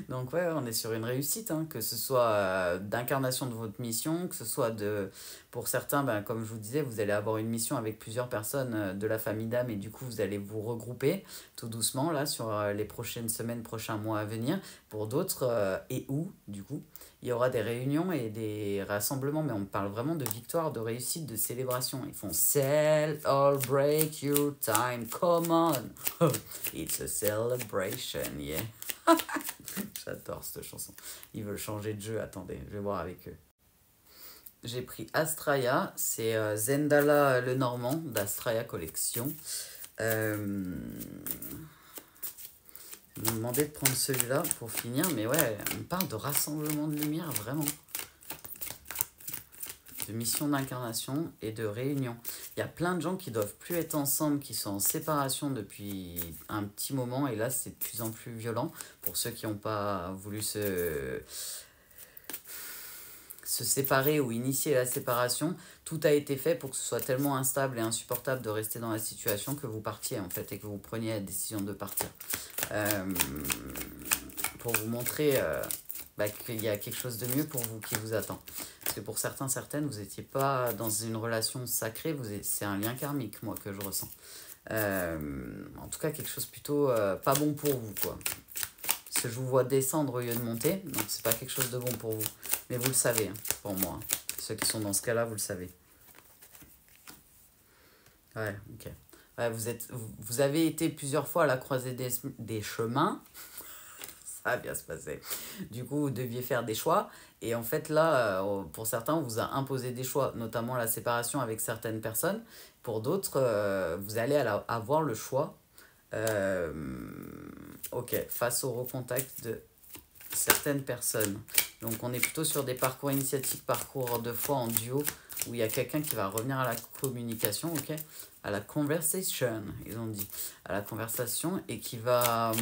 Donc ouais, on est sur une réussite, hein, que ce soit d'incarnation de votre mission, que ce soit de... Pour certains, ben, comme je vous disais, vous allez avoir une mission avec plusieurs personnes de la famille d'âme et du coup, vous allez vous regrouper tout doucement là sur les prochaines semaines, prochains mois à venir. Pour d'autres, et où, du coup, il y aura des réunions et des rassemblements, mais on parle vraiment de victoire, de réussite, de célébration. Ils font Celebrate your time, come on! It's a celebration, yeah! J'adore cette chanson. Ils veulent changer de jeu, attendez, je vais voir avec eux. J'ai pris Astraya, c'est Zendala le Normand d'Astraya Collection. Ils m'ont demandé de prendre celui-là pour finir, mais ouais, on parle de rassemblement de lumière, vraiment. De mission d'incarnation et de réunion. Il y a plein de gens qui doivent plus être ensemble, qui sont en séparation depuis un petit moment, et là c'est de plus en plus violent. Pour ceux qui n'ont pas voulu se séparer ou initier la séparation, tout a été fait pour que ce soit tellement instable et insupportable de rester dans la situation que vous partiez en fait, et que vous preniez la décision de partir. Pour vous montrer qu'il y a quelque chose de mieux pour vous qui vous attend. Parce que pour certains, certaines, vous n'étiez pas dans une relation sacrée, c'est un lien karmique, moi, que je ressens. En tout cas, quelque chose plutôt pas bon pour vous, quoi. Parce que je vous vois descendre au lieu de monter, donc c'est pas quelque chose de bon pour vous. Mais vous le savez, hein, pour moi. Ceux qui sont dans ce cas-là, vous le savez. Ouais, ok. Ouais, vous avez été plusieurs fois à la croisée des chemins. va bien se passer. Du coup, vous deviez faire des choix. Et en fait, là, pour certains, on vous a imposé des choix, notamment la séparation avec certaines personnes. Pour d'autres, vous allez avoir le choix. Euh, ok, face au recontact de certaines personnes. Donc, on est plutôt sur des parcours initiatiques, parcours de foi en duo, où il y a quelqu'un qui va revenir à la communication, ok, à la conversation, ils ont dit, à la conversation, et qui va...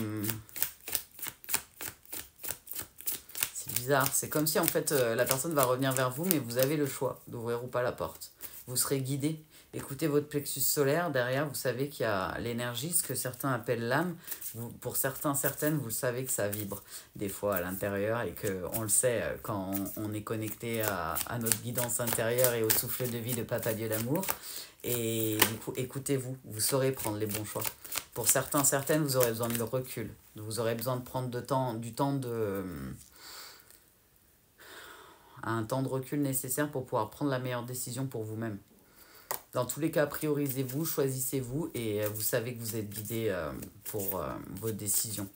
c'est bizarre, c'est comme si en fait la personne va revenir vers vous, mais vous avez le choix d'ouvrir ou pas la porte. Vous serez guidé. Écoutez votre plexus solaire, derrière vous savez qu'il y a l'énergie, ce que certains appellent l'âme. Pour certains, certaines, vous savez que ça vibre des fois à l'intérieur et qu'on le sait quand on est connecté à notre guidance intérieure et au souffle de vie de Papa Dieu d'amour. Et du coup, écoutez-vous, vous saurez prendre les bons choix. Pour certains, certaines, vous aurez besoin de recul. Vous aurez besoin de prendre du temps de... un temps de recul nécessaire pour pouvoir prendre la meilleure décision pour vous-même. Dans tous les cas, priorisez-vous, choisissez-vous et vous savez que vous êtes guidé pour vos décisions.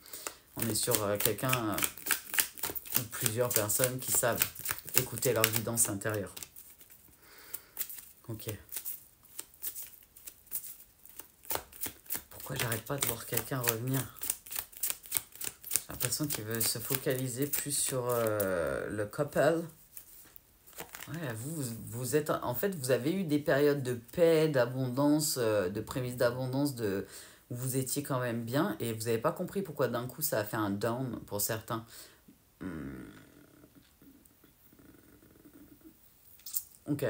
On est sur quelqu'un ou plusieurs personnes qui savent écouter leur guidance intérieure. Ok. Pourquoi j'arrête pas de voir quelqu'un revenir? J'ai l'impression qu'il veut se focaliser plus sur le couple. Ouais, vous êtes... En fait, vous avez eu des périodes de paix, d'abondance, de prémices d'abondance, où vous étiez quand même bien, et vous n'avez pas compris pourquoi d'un coup ça a fait un down pour certains. Ok.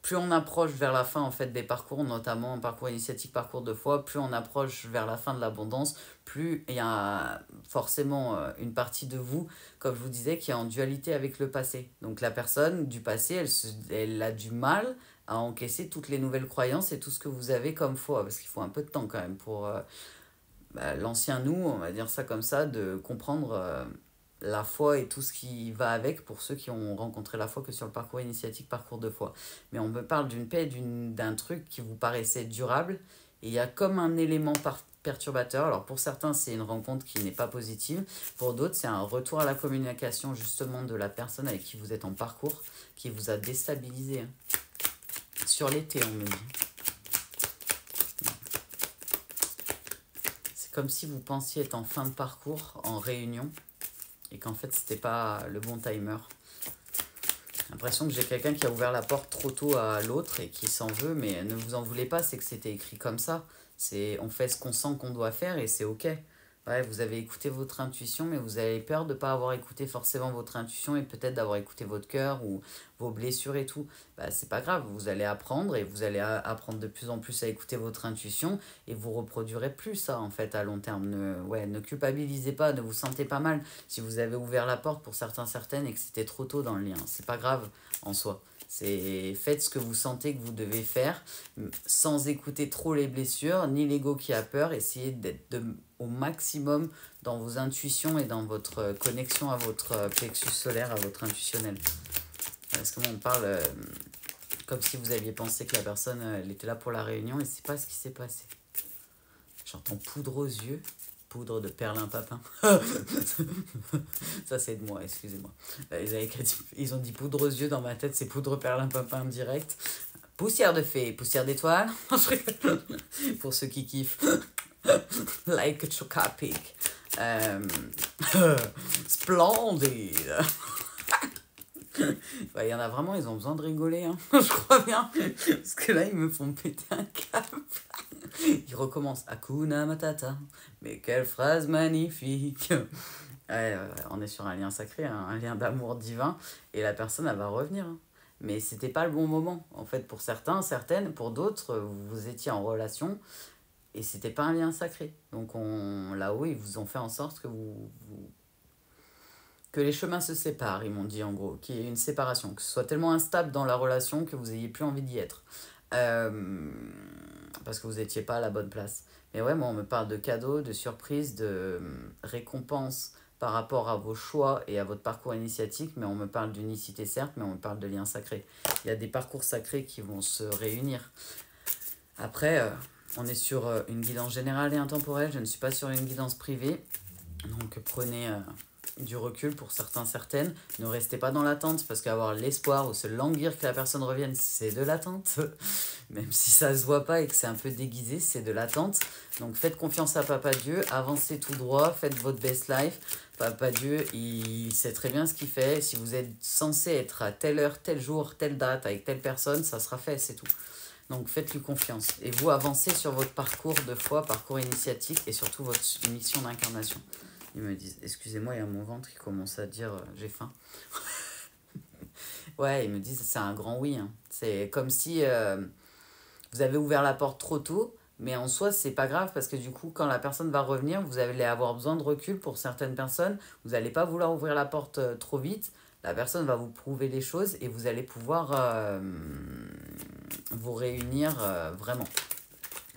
Plus on approche vers la fin en fait des parcours, notamment parcours initiatique, parcours de foi, plus on approche vers la fin de l'abondance, plus il y a forcément une partie de vous, comme je vous disais, qui est en dualité avec le passé. Donc la personne du passé, elle a du mal à encaisser toutes les nouvelles croyances et tout ce que vous avez comme foi, parce qu'il faut un peu de temps quand même pour l'ancien nous, on va dire ça comme ça, de comprendre la foi et tout ce qui va avec pour ceux qui ont rencontré la foi que sur le parcours initiatique, parcours de foi. Mais on me parle d'une paix, d'un truc qui vous paraissait durable, et il y a comme un élément perturbateur. Alors pour certains, c'est une rencontre qui n'est pas positive, pour d'autres, c'est un retour à la communication justement de la personne avec qui vous êtes en parcours, qui vous a déstabilisé. Hein. Sur l'été, on me dit. C'est comme si vous pensiez être en fin de parcours, en réunion, et qu'en fait c'était pas le bon timer. J'ai l'impression que j'ai quelqu'un qui a ouvert la porte trop tôt à l'autre et qui s'en veut, mais ne vous en voulez pas, c'est que c'était écrit comme ça. On fait ce qu'on sent qu'on doit faire et c'est ok. Ouais, vous avez écouté votre intuition, mais vous avez peur de ne pas avoir écouté forcément votre intuition et peut-être d'avoir écouté votre cœur ou vos blessures et tout. Bah, c'est pas grave, vous allez apprendre et vous allez apprendre de plus en plus à écouter votre intuition et vous reproduirez plus ça en fait à long terme. Ne culpabilisez pas, ne vous sentez pas mal si vous avez ouvert la porte pour certains, certaines et que c'était trop tôt dans le lien. C'est pas grave en soi. Faites ce que vous sentez que vous devez faire sans écouter trop les blessures ni l'ego qui a peur. Essayez d'être au maximum dans vos intuitions et dans votre connexion à votre plexus solaire, à votre intuitionnel. Parce que moi on parle comme si vous aviez pensé que la personne elle était là pour la réunion et c'est pas ce qui s'est passé. J'entends poudre aux yeux. Poudre de perlimpinpin. Ça, c'est de moi, excusez-moi. Ils ont dit poudre aux yeux dans ma tête, c'est poudre perlimpinpin direct. Poussière de fée, poussière d'étoile. Pour ceux qui kiffent. Like a chocapic. Splendide. Il y en a vraiment, ils ont besoin de rigoler, hein. Je crois bien. Parce que là, ils me font péter un câble. Ils recommencent. Hakuna Matata. Mais quelle phrase magnifique. Ouais, on est sur un lien sacré, hein, un lien d'amour divin. Et la personne, elle va revenir. Hein. Mais c'était pas le bon moment. En fait, pour certains, certaines, pour d'autres, vous étiez en relation. Et c'était pas un lien sacré. Donc là-haut, ils vous ont fait en sorte que que les chemins se séparent, ils m'ont dit en gros, qu'il y ait une séparation, que ce soit tellement instable dans la relation que vous ayez plus envie d'y être. Parce que vous n'étiez pas à la bonne place. Mais ouais, moi on me parle de cadeaux, de surprises, de récompenses par rapport à vos choix et à votre parcours initiatique, mais on me parle d'unicité certes, mais on me parle de liens sacrés. Il y a des parcours sacrés qui vont se réunir. Après, on est sur une guidance générale et intemporelle, je ne suis pas sur une guidance privée, donc prenez du recul pour certains, certaines. Ne restez pas dans l'attente parce qu'avoir l'espoir ou se languir que la personne revienne, c'est de l'attente. Même si ça se voit pas et que c'est un peu déguisé, c'est de l'attente. Donc faites confiance à Papa Dieu, avancez tout droit, faites votre best life. Papa Dieu, il sait très bien ce qu'il fait. Si vous êtes censé être à telle heure, tel jour, telle date, avec telle personne, ça sera fait, c'est tout. Donc faites-lui confiance. Et vous avancez sur votre parcours de foi, parcours initiatique et surtout votre mission d'incarnation. Ils me disent, excusez-moi, il y a mon ventre qui commence à dire j'ai faim. Ouais, ils me disent c'est un grand oui. Hein. C'est comme si vous avez ouvert la porte trop tôt, mais en soi, c'est pas grave parce que du coup, quand la personne va revenir, vous allez avoir besoin de recul pour certaines personnes. Vous n'allez pas vouloir ouvrir la porte trop vite. La personne va vous prouver les choses et vous allez pouvoir vous réunir vraiment.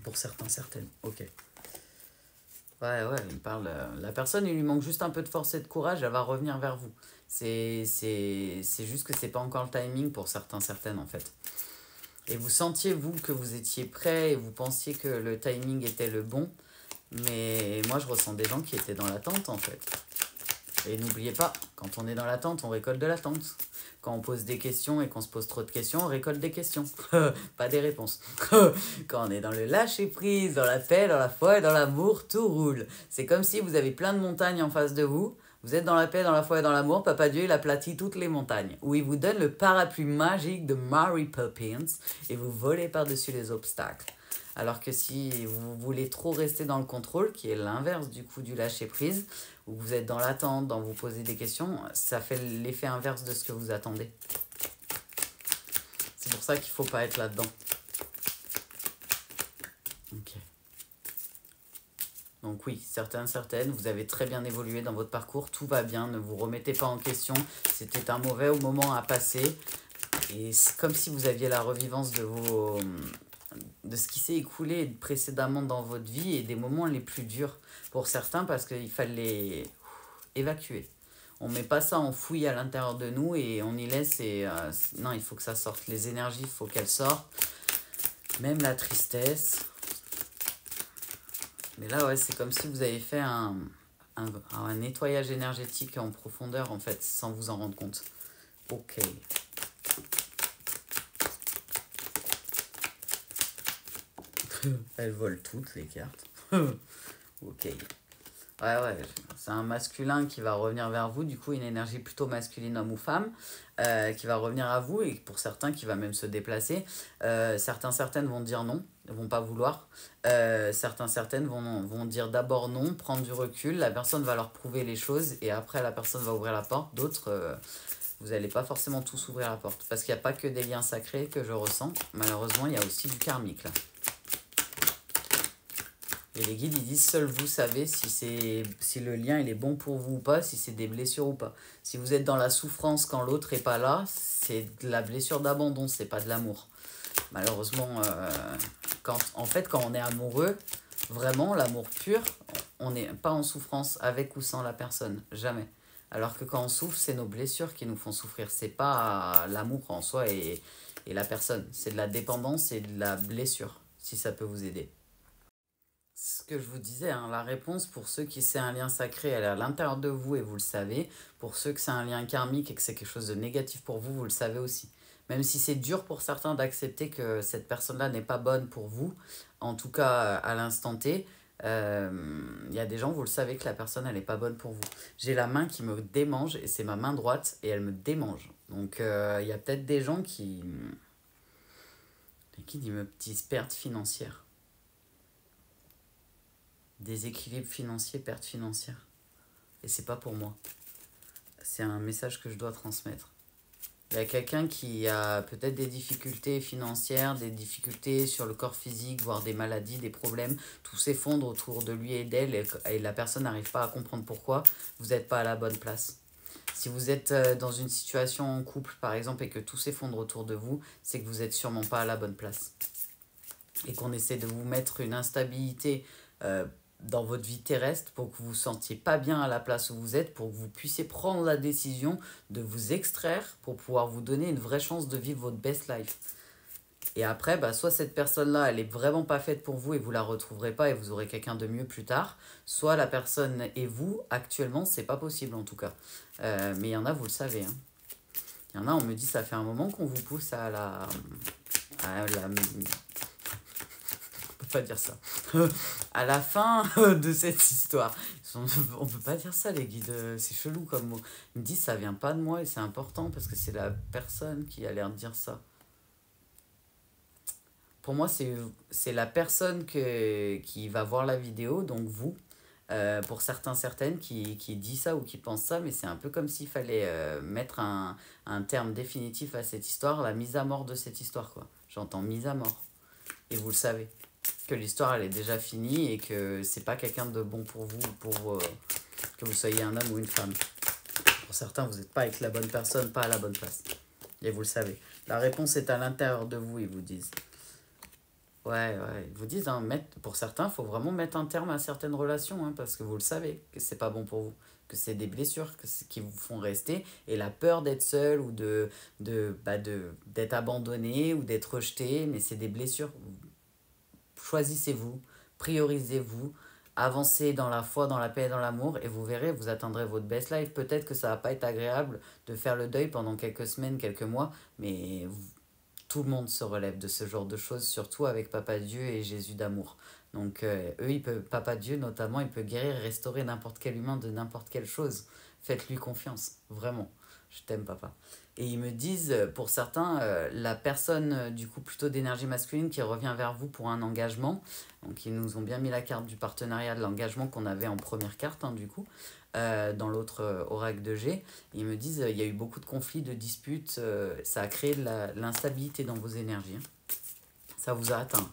Pour certains, certaines. Ok. Ouais, il parle. La personne, il lui manque juste un peu de force et de courage, elle va revenir vers vous. C'est juste que c'est pas encore le timing pour certains, certaines en fait. Et vous sentiez, vous, que vous étiez prêt et vous pensiez que le timing était le bon. Mais moi, je ressens des gens qui étaient dans l'attente en fait. Et n'oubliez pas, quand on est dans l'attente, on récolte de l'attente. Quand on pose des questions et qu'on se pose trop de questions, on récolte des questions. Pas des réponses. Quand on est dans le lâcher-prise, dans la paix, dans la foi et dans l'amour, tout roule. C'est comme si vous avez plein de montagnes en face de vous. Vous êtes dans la paix, dans la foi et dans l'amour. Papa Dieu, il aplatit toutes les montagnes. Où il vous donne le parapluie magique de Mary Poppins et vous volez par-dessus les obstacles. Alors que si vous voulez trop rester dans le contrôle, qui est l'inverse du coup du lâcher-prise, où vous êtes dans l'attente, dans vous poser des questions, ça fait l'effet inverse de ce que vous attendez. C'est pour ça qu'il ne faut pas être là-dedans. Ok. Donc oui, certaines, vous avez très bien évolué dans votre parcours, tout va bien, ne vous remettez pas en question, c'était un mauvais moment à passer. Et c'est comme si vous aviez la revivance de ce qui s'est écoulé précédemment dans votre vie et des moments les plus durs pour certains parce qu'il fallait évacuer. On ne met pas ça en fouille à l'intérieur de nous et on y laisse et non, il faut que ça sorte. Les énergies, il faut qu'elles sortent. Même la tristesse. Mais là, ouais, c'est comme si vous avez fait un nettoyage énergétique en profondeur, en fait, sans vous en rendre compte. Ok. Elles volent toutes, les cartes. Ok. Ouais, c'est un masculin qui va revenir vers vous, du coup une énergie plutôt masculine, homme ou femme, qui va revenir à vous et pour certains qui va même se déplacer. Certaines vont dire non, vont pas vouloir. Certaines vont dire d'abord non, prendre du recul, la personne va leur prouver les choses et après la personne va ouvrir la porte. D'autres, vous n'allez pas forcément tous ouvrir la porte parce qu'il n'y a pas que des liens sacrés que je ressens. Malheureusement, il y a aussi du karmique là. Et les guides, ils disent, seul vous savez si le lien il est bon pour vous ou pas, si c'est des blessures ou pas. Si vous êtes dans la souffrance quand l'autre est pas là, c'est de la blessure d'abandon, c'est pas de l'amour. Malheureusement, quand on est amoureux, vraiment, l'amour pur, on n'est pas en souffrance avec ou sans la personne, jamais. Alors que quand on souffre, c'est nos blessures qui nous font souffrir. C'est pas l'amour en soi et la personne. C'est de la dépendance et de la blessure, si ça peut vous aider. Ce que je vous disais, hein, la réponse pour ceux qui c'est un lien sacré, elle est à l'intérieur de vous et vous le savez. Pour ceux que c'est un lien karmique et que c'est quelque chose de négatif pour vous, vous le savez aussi. Même si c'est dur pour certains d'accepter que cette personne-là n'est pas bonne pour vous, en tout cas à l'instant T, il y a des gens, vous le savez que la personne, elle n'est pas bonne pour vous. J'ai la main qui me démange et c'est ma main droite et elle me démange. Donc il y a peut-être des gens qui disent me disent perte financière. Déséquilibre financier, perte financière. Et c'est pas pour moi. C'est un message que je dois transmettre. Il y a quelqu'un qui a peut-être des difficultés financières, des difficultés sur le corps physique, voire des maladies, des problèmes. Tout s'effondre autour de lui et d'elle et la personne n'arrive pas à comprendre pourquoi. Vous n'êtes pas à la bonne place. Si vous êtes dans une situation en couple, par exemple, et que tout s'effondre autour de vous, c'est que vous n'êtes sûrement pas à la bonne place. Et qu'on essaie de vous mettre une instabilité dans votre vie terrestre pour que vous ne vous sentiez pas bien à la place où vous êtes, pour que vous puissiez prendre la décision de vous extraire pour pouvoir vous donner une vraie chance de vivre votre best life. Et après, bah, soit cette personne-là, elle est vraiment pas faite pour vous et vous la retrouverez pas et vous aurez quelqu'un de mieux plus tard. Soit la personne et vous, actuellement, c'est pas possible en tout cas. Mais il y en a, vous le savez. Hein. Il y en a, on me dit, ça fait un moment qu'on vous pousse à la... À la... On peut pas dire ça. À la fin de cette histoire. On peut pas dire ça, les guides. C'est chelou comme mot. Ils me disent, ça vient pas de moi et c'est important parce que c'est la personne qui a l'air de dire ça. Pour moi, c'est la personne qui va voir la vidéo, donc vous, pour certains, certaines, qui dit ça ou qui pense ça, mais c'est un peu comme s'il fallait mettre un terme définitif à cette histoire, la mise à mort de cette histoire, quoi. J'entends mise à mort. Et vous le savez, que l'histoire, elle est déjà finie et que c'est pas quelqu'un de bon pour vous, pour que vous soyez un homme ou une femme. Pour certains, vous n'êtes pas avec la bonne personne, pas à la bonne place. Et vous le savez. La réponse est à l'intérieur de vous, ils vous disent. Ouais, ils vous disent, hein, pour certains, il faut vraiment mettre un terme à certaines relations, hein, parce que vous le savez, que c'est pas bon pour vous, que c'est des blessures qui vous font rester, et la peur d'être seul ou d'être abandonné ou d'être rejeté, mais c'est des blessures. Choisissez-vous, priorisez-vous, avancez dans la foi, dans la paix et dans l'amour, et vous verrez, vous atteindrez votre best life. Peut-être que ça va pas être agréable de faire le deuil pendant quelques semaines, quelques mois, mais tout le monde se relève de ce genre de choses, surtout avec Papa Dieu et Jésus d'amour. Donc Papa Dieu notamment, il peut guérir et restaurer n'importe quel humain de n'importe quelle chose. Faites-lui confiance, vraiment. Je t'aime, papa. Et ils me disent, pour certains, la personne du coup plutôt d'énergie masculine qui revient vers vous pour un engagement. Donc ils nous ont bien mis la carte du partenariat, de l'engagement qu'on avait en première carte, hein, du coup, dans l'autre oracle de G. Ils me disent, il y a eu beaucoup de conflits, de disputes, ça a créé de l'instabilité dans vos énergies. Hein. Ça vous a atteint.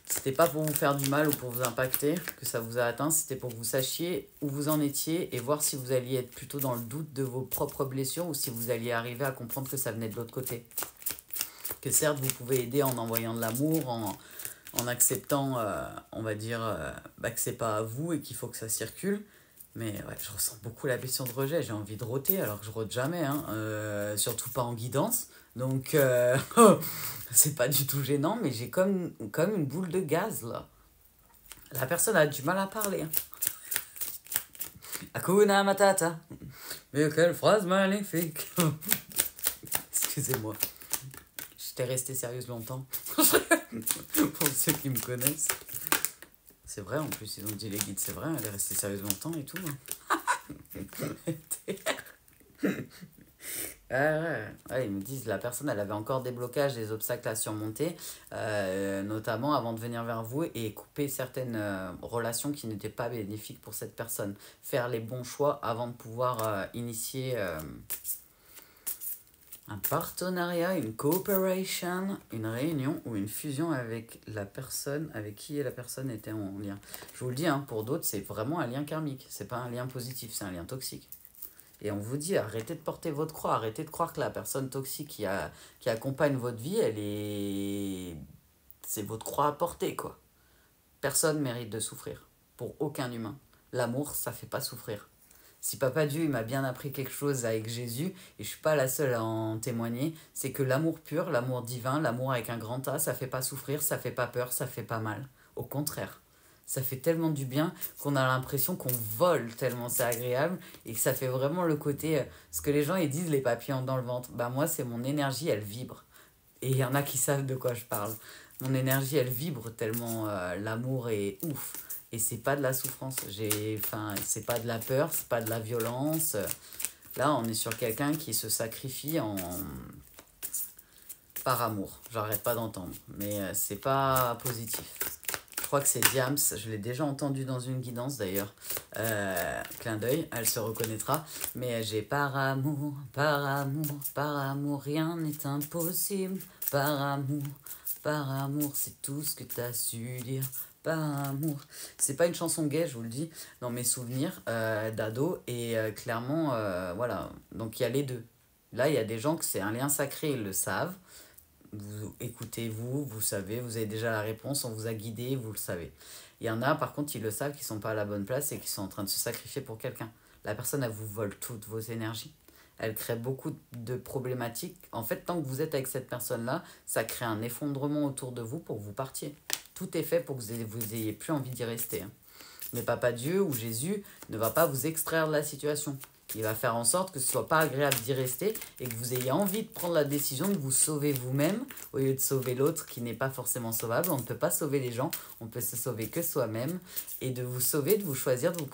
C'était pas pour vous faire du mal ou pour vous impacter que ça vous a atteint, c'était pour que vous sachiez où vous en étiez et voir si vous alliez être plutôt dans le doute de vos propres blessures ou si vous alliez arriver à comprendre que ça venait de l'autre côté. Que certes, vous pouvez aider en envoyant de l'amour, en acceptant, on va dire, que c'est pas à vous et qu'il faut que ça circule. Mais ouais, je ressens beaucoup la blessure de rejet, j'ai envie de roter alors que je rote jamais, hein, surtout pas en guidance. Donc, c'est pas du tout gênant, mais j'ai comme une boule de gaz là. La personne a du mal à parler. Hein. Hakuna Matata. Mais quelle phrase maléfique. Excusez-moi. J'étais restée sérieuse longtemps. Pour ceux qui me connaissent. C'est vrai en plus, ils ont dit les guides, c'est vrai, elle est restée sérieuse longtemps et tout. Ouais, ils me disent la personne elle avait encore des blocages, des obstacles à surmonter, notamment avant de venir vers vous et couper certaines relations qui n'étaient pas bénéfiques pour cette personne. Faire les bons choix avant de pouvoir initier un partenariat, une cooperation, une réunion ou une fusion avec la personne avec qui la personne était en lien. Je vous le dis, hein, pour d'autres c'est vraiment un lien karmique, c'est pas un lien positif, c'est un lien toxique. Et on vous dit, arrêtez de porter votre croix, arrêtez de croire que la personne toxique qui accompagne votre vie, c'est votre croix à porter, quoi. Personne mérite de souffrir, pour aucun humain. L'amour, ça fait pas souffrir. Si Papa Dieu il m'a bien appris quelque chose avec Jésus, et je suis pas la seule à en témoigner, c'est que l'amour pur, l'amour divin, l'amour avec un grand A, ça fait pas souffrir, ça fait pas peur, ça fait pas mal. Au contraire. Ça fait tellement du bien qu'on a l'impression qu'on vole tellement c'est agréable et que ça fait vraiment le côté... ce que les gens ils disent les papillons dans le ventre. Bah moi c'est mon énergie, elle vibre. Et il y en a qui savent de quoi je parle. Mon énergie elle vibre tellement l'amour est ouf. Et c'est pas de la souffrance. C'est pas de la peur, c'est pas de la violence. Là on est sur quelqu'un qui se sacrifie par amour. J'arrête pas d'entendre. Mais c'est pas positif. Je crois que c'est Diams, je l'ai déjà entendu dans une guidance d'ailleurs. Clin d'œil, elle se reconnaîtra. Mais j'ai par amour, rien n'est impossible. Par amour, c'est tout ce que t'as su dire. Par amour. C'est pas une chanson gay, je vous le dis, dans mes souvenirs d'ado. Et clairement, voilà. Donc il y a les deux. Là, il y a des gens que c'est un lien sacré, ils le savent. Vous écoutez, vous savez, vous avez déjà la réponse, on vous a guidé, vous le savez. Il y en a, par contre, ils le savent, qui sont pas à la bonne place et qui sont en train de se sacrifier pour quelqu'un. La personne, elle vous vole toutes vos énergies. elle crée beaucoup de problématiques. En fait, tant que vous êtes avec cette personne-là, ça crée un effondrement autour de vous pour que vous partiez. Tout est fait pour que vous ayez plus envie d'y rester. Hein. Mais Papa Dieu ou Jésus ne va pas vous extraire de la situation. Il va faire en sorte que ce ne soit pas agréable d'y rester et que vous ayez envie de prendre la décision de vous sauver vous-même au lieu de sauver l'autre qui n'est pas forcément sauvable. On ne peut pas sauver les gens, on peut se sauver que soi-même. Et de vous sauver, de vous choisir, de vous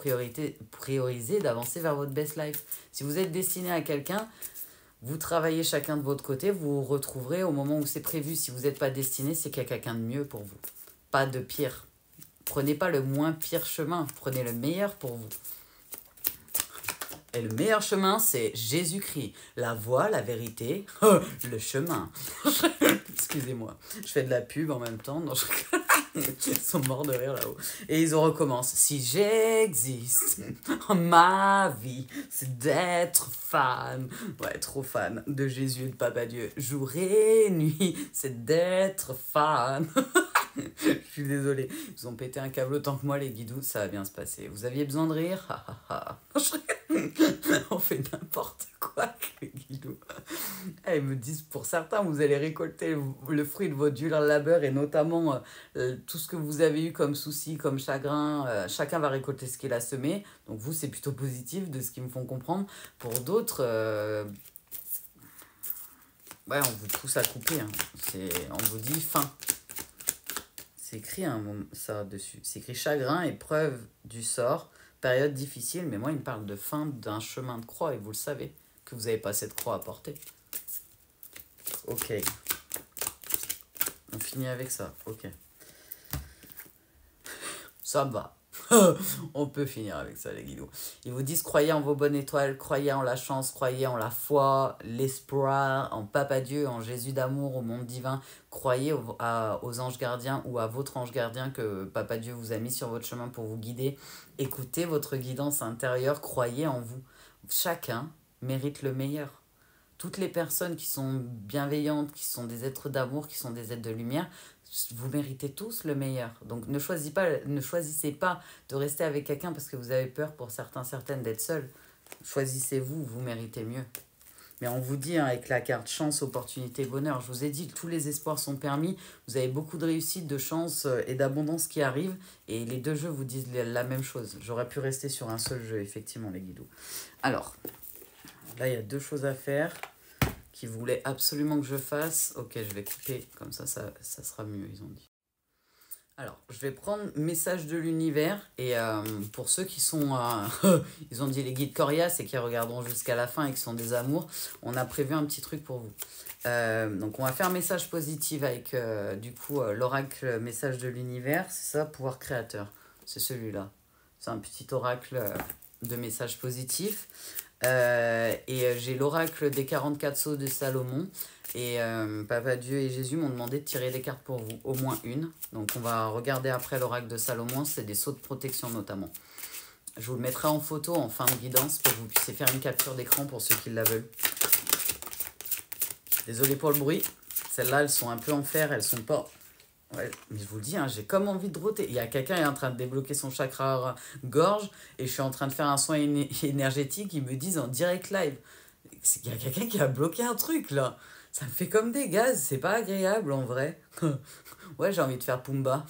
prioriser, d'avancer vers votre best life. Si vous êtes destiné à quelqu'un, vous travaillez chacun de votre côté, vous vous retrouverez au moment où c'est prévu. Si vous n'êtes pas destiné, c'est qu'il y a quelqu'un de mieux pour vous. Pas de pire. Prenez pas le moins pire chemin, prenez le meilleur pour vous. Et le meilleur chemin, c'est Jésus-Christ. La voie, la vérité, le chemin. Excusez-moi, je fais de la pub en même temps. Non, ils sont morts de rire là-haut. Et ils recommencent. Si j'existe, ma vie, c'est d'être fan. Ouais, trop fan de Jésus et de Papa Dieu. Jour et nuit, c'est d'être fan. Je suis désolée. Ils ont pété un câble autant que moi, les guidous. Ça va bien se passer. Vous aviez besoin de rire? On fait n'importe quoi avec les guidous. Ils me disent, pour certains, vous allez récolter le fruit de votre dur labeur et notamment tout ce que vous avez eu comme souci, comme chagrin. Chacun va récolter ce qu'il a semé. Donc vous, c'est plutôt positif de ce qu'ils me font comprendre. Pour d'autres, ouais, on vous pousse à couper. Hein. On vous dit fin. C'est écrit ça dessus. C'est écrit chagrin, épreuve du sort, période difficile. Mais moi, il me parle de fin d'un chemin de croix et vous le savez que vous n'avez pas cette croix à porter. Ok. On finit avec ça. Ok. Ça va. On peut finir avec ça, les guidos. Ils vous disent, croyez en vos bonnes étoiles, croyez en la chance, croyez en la foi, l'espoir, en Papa Dieu, en Jésus d'amour, au monde divin. Croyez aux anges gardiens ou à votre ange gardien que Papa Dieu vous a mis sur votre chemin pour vous guider. Écoutez votre guidance intérieure, croyez en vous. Chacun mérite le meilleur. Toutes les personnes qui sont bienveillantes, qui sont des êtres d'amour, qui sont des êtres de lumière, vous méritez tous le meilleur. Donc ne choisissez pas de rester avec quelqu'un parce que vous avez peur pour certaines d'être seul. Choisissez-vous, vous méritez mieux. Mais on vous dit, hein, avec la carte chance, opportunité, bonheur, je vous ai dit que tous les espoirs sont permis. Vous avez beaucoup de réussite, de chance et d'abondance qui arrivent. Et les deux jeux vous disent la même chose. J'aurais pu rester sur un seul jeu, effectivement, les guidos. Alors, là, il y a deux choses à faire qui voulaient absolument que je fasse. Ok, je vais couper, comme ça sera mieux, ils ont dit. Alors, je vais prendre message de l'univers et pour ceux qui sont, ils ont dit les guides coriaces et qui regarderont jusqu'à la fin et qui sont des amours, on a prévu un petit truc pour vous. Donc, on va faire message positif avec du coup l'oracle message de l'univers, c'est ça, pouvoir créateur, c'est celui-là. C'est un petit oracle de message positif. J'ai l'oracle des 44 sceaux de Salomon et Papa Dieu et Jésus m'ont demandé de tirer les cartes pour vous, au moins une. Donc on va regarder après l'oracle de Salomon, c'est des sceaux de protection notamment. Je vous le mettrai en photo en fin de guidance pour que vous puissiez faire une capture d'écran pour ceux qui la veulent. Désolé pour le bruit, celles-là elles sont un peu en fer, elles sont pas... Ouais, mais je vous le dis, hein, j'ai comme envie de roter. Il y a quelqu'un qui est en train de débloquer son chakra gorge et je suis en train de faire un soin énergétique. Ils me disent en direct live. Il y a quelqu'un qui a bloqué un truc là. Ça me fait comme des gaz, c'est pas agréable en vrai. Ouais, j'ai envie de faire Pumba.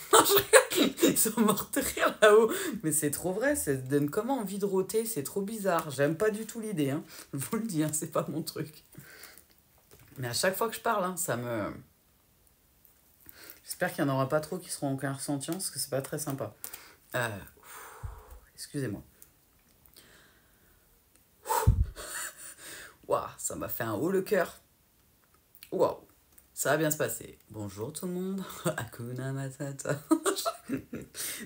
Ils sont morts de rire là-haut. Mais c'est trop vrai, ça donne comment envie de roter, c'est trop bizarre. J'aime pas du tout l'idée, hein. Je vous le dis, hein, c'est pas mon truc. Mais à chaque fois que je parle, hein, ça me... J'espère qu'il n'y en aura pas trop qui seront en ressentient, parce que c'est pas très sympa. Excusez-moi. Waouh, ça m'a fait un haut le cœur. Waouh, ça va bien se passer. Bonjour tout le monde. Hakuna Matata.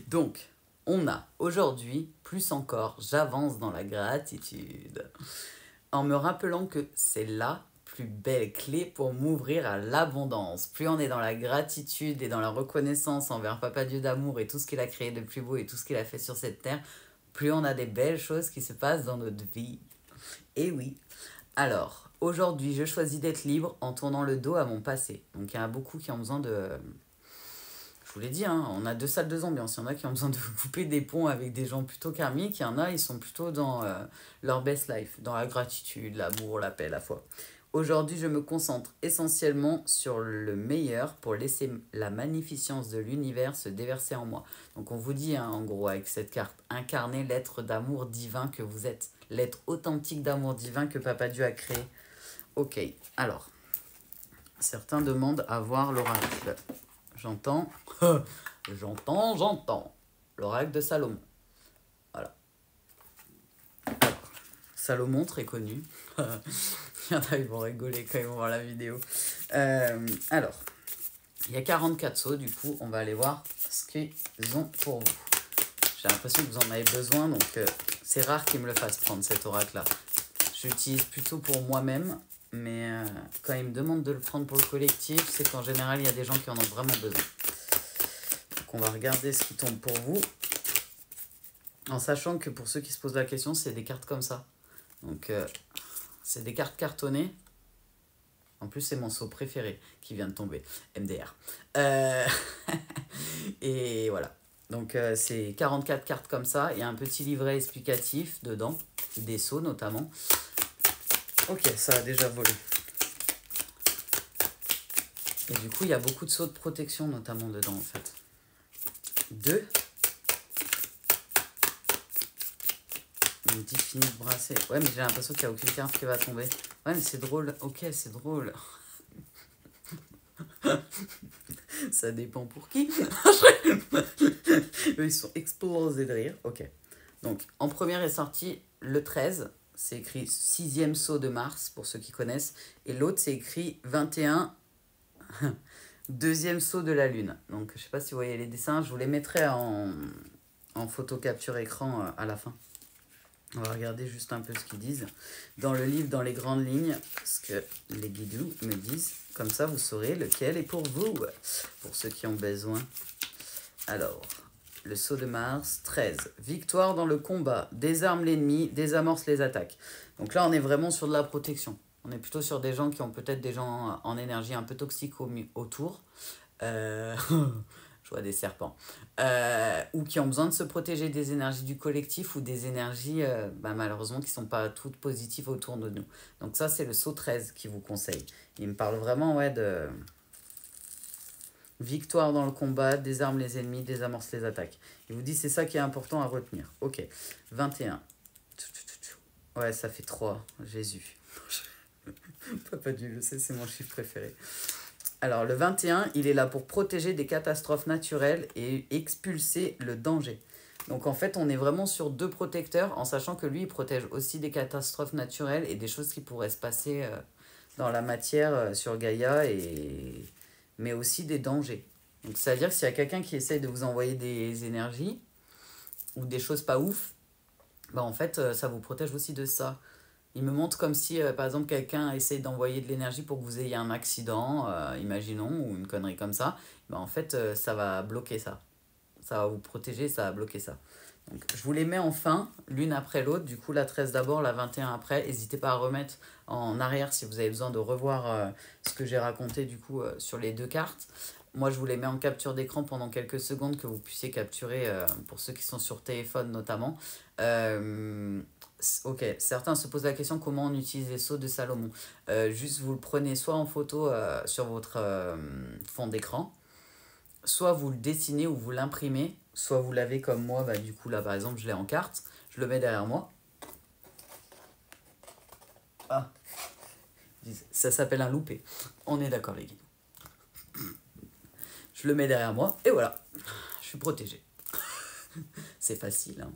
Donc, on a aujourd'hui, plus encore, j'avance dans la gratitude. En me rappelant que c'est là plus belle clé pour m'ouvrir à l'abondance. Plus on est dans la gratitude et dans la reconnaissance envers Papa Dieu d'amour et tout ce qu'il a créé de plus beau et tout ce qu'il a fait sur cette terre, plus on a des belles choses qui se passent dans notre vie. Et oui. Alors, aujourd'hui, je choisis d'être libre en tournant le dos à mon passé. Donc, il y en a beaucoup qui ont besoin de je vous l'ai dit, hein, on a 2 salles, 2 ambiances. Il y en a qui ont besoin de couper des ponts avec des gens plutôt karmiques. Il y en a, ils sont plutôt dans leur best life, dans la gratitude, l'amour, la paix, la foi. Aujourd'hui, je me concentre essentiellement sur le meilleur pour laisser la magnificence de l'univers se déverser en moi. Donc on vous dit, hein, en gros, avec cette carte, incarnez l'être d'amour divin que vous êtes. L'être authentique d'amour divin que Papa Dieu a créé. Ok, alors, certains demandent à voir l'oracle. J'entends, j'entends. L'oracle de Salomon. Voilà. Alors, Salomon, très connu. Il y en a, ils vont rigoler quand ils vont voir la vidéo. Alors, il y a 44 sauts, du coup, on va aller voir ce qu'ils ont pour vous. J'ai l'impression que vous en avez besoin, donc c'est rare qu'ils me le fassent prendre, cet oracle-là. J'utilise plutôt pour moi-même, mais quand ils me demandent de le prendre pour le collectif, c'est qu'en général, il y a des gens qui en ont vraiment besoin. Donc, on va regarder ce qui tombe pour vous, en sachant que pour ceux qui se posent la question, c'est des cartes comme ça. Donc, c'est des cartes cartonnées. En plus, c'est mon sceau préféré qui vient de tomber, MDR. Et voilà. Donc, c'est 44 cartes comme ça. Il y a un petit livret explicatif dedans, des sceaux notamment. Ok, ça a déjà volé. Et du coup, il y a beaucoup de sceaux de protection notamment dedans, en fait. 2. Une définie de bracelet. Ouais, mais j'ai l'impression qu'il n'y a aucune carte qui va tomber. Ouais, mais c'est drôle. Ok, c'est drôle. Ça dépend pour qui. Eux, ils sont explosés de rire. Ok. Donc, en première est sorti le 13. C'est écrit 6e saut de Mars, pour ceux qui connaissent. Et l'autre, c'est écrit 21, 2e saut de la Lune. Donc, je ne sais pas si vous voyez les dessins. Je vous les mettrai en photo capture écran à la fin. On va regarder juste un peu ce qu'ils disent. Dans le livre, dans les grandes lignes, ce que les guidous me disent. Comme ça, vous saurez lequel est pour vous, pour ceux qui ont besoin. Alors, le saut de Mars, 13. Victoire dans le combat. Désarme l'ennemi, désamorce les attaques. Donc là, on est vraiment sur de la protection. On est plutôt sur des gens qui ont peut-être des gens en énergie un peu toxique autour. Je vois des serpents. Ou qui ont besoin de se protéger des énergies du collectif ou des énergies, malheureusement, qui ne sont pas toutes positives autour de nous. Donc ça, c'est le saut 13 qui vous conseille. Il me parle vraiment de victoire dans le combat, désarme les ennemis, désamorce les attaques. Il vous dit c'est ça qui est important à retenir. Ok, 21. Ouais, ça fait 3, Jésus. Papa Dieu, je sais, c'est mon chiffre préféré. Alors, le 21, il est là pour protéger des catastrophes naturelles et expulser le danger. Donc, en fait, on est vraiment sur 2 protecteurs, en sachant que lui, il protège aussi des catastrophes naturelles et des choses qui pourraient se passer dans la matière sur Gaïa, mais aussi des dangers. Donc, c'est-à-dire que s'il y a quelqu'un qui essaye de vous envoyer des énergies ou des choses pas ouf, en fait, ça vous protège aussi de ça. Il me montre comme si, par exemple, quelqu'un essaie d'envoyer de l'énergie pour que vous ayez un accident, imaginons, ou une connerie comme ça. En fait, ça va bloquer ça. Ça va vous protéger, ça va bloquer ça. Donc, je vous les mets en fin, l'une après l'autre. Du coup, la 13 d'abord, la 21 après. N'hésitez pas à remettre en arrière si vous avez besoin de revoir ce que j'ai raconté du coup sur les 2 cartes. Moi, je vous les mets en capture d'écran pendant quelques secondes que vous puissiez capturer pour ceux qui sont sur téléphone notamment. Ok, certains se posent la question comment on utilise les sceaux de Salomon. Juste, vous le prenez soit en photo sur votre fond d'écran, soit vous le dessinez ou vous l'imprimez, soit vous l'avez comme moi, du coup là par exemple je l'ai en carte, je le mets derrière moi. Ah, ça s'appelle un loupé. On est d'accord les gars. Je le mets derrière moi et voilà, je suis protégé. C'est facile. Hein.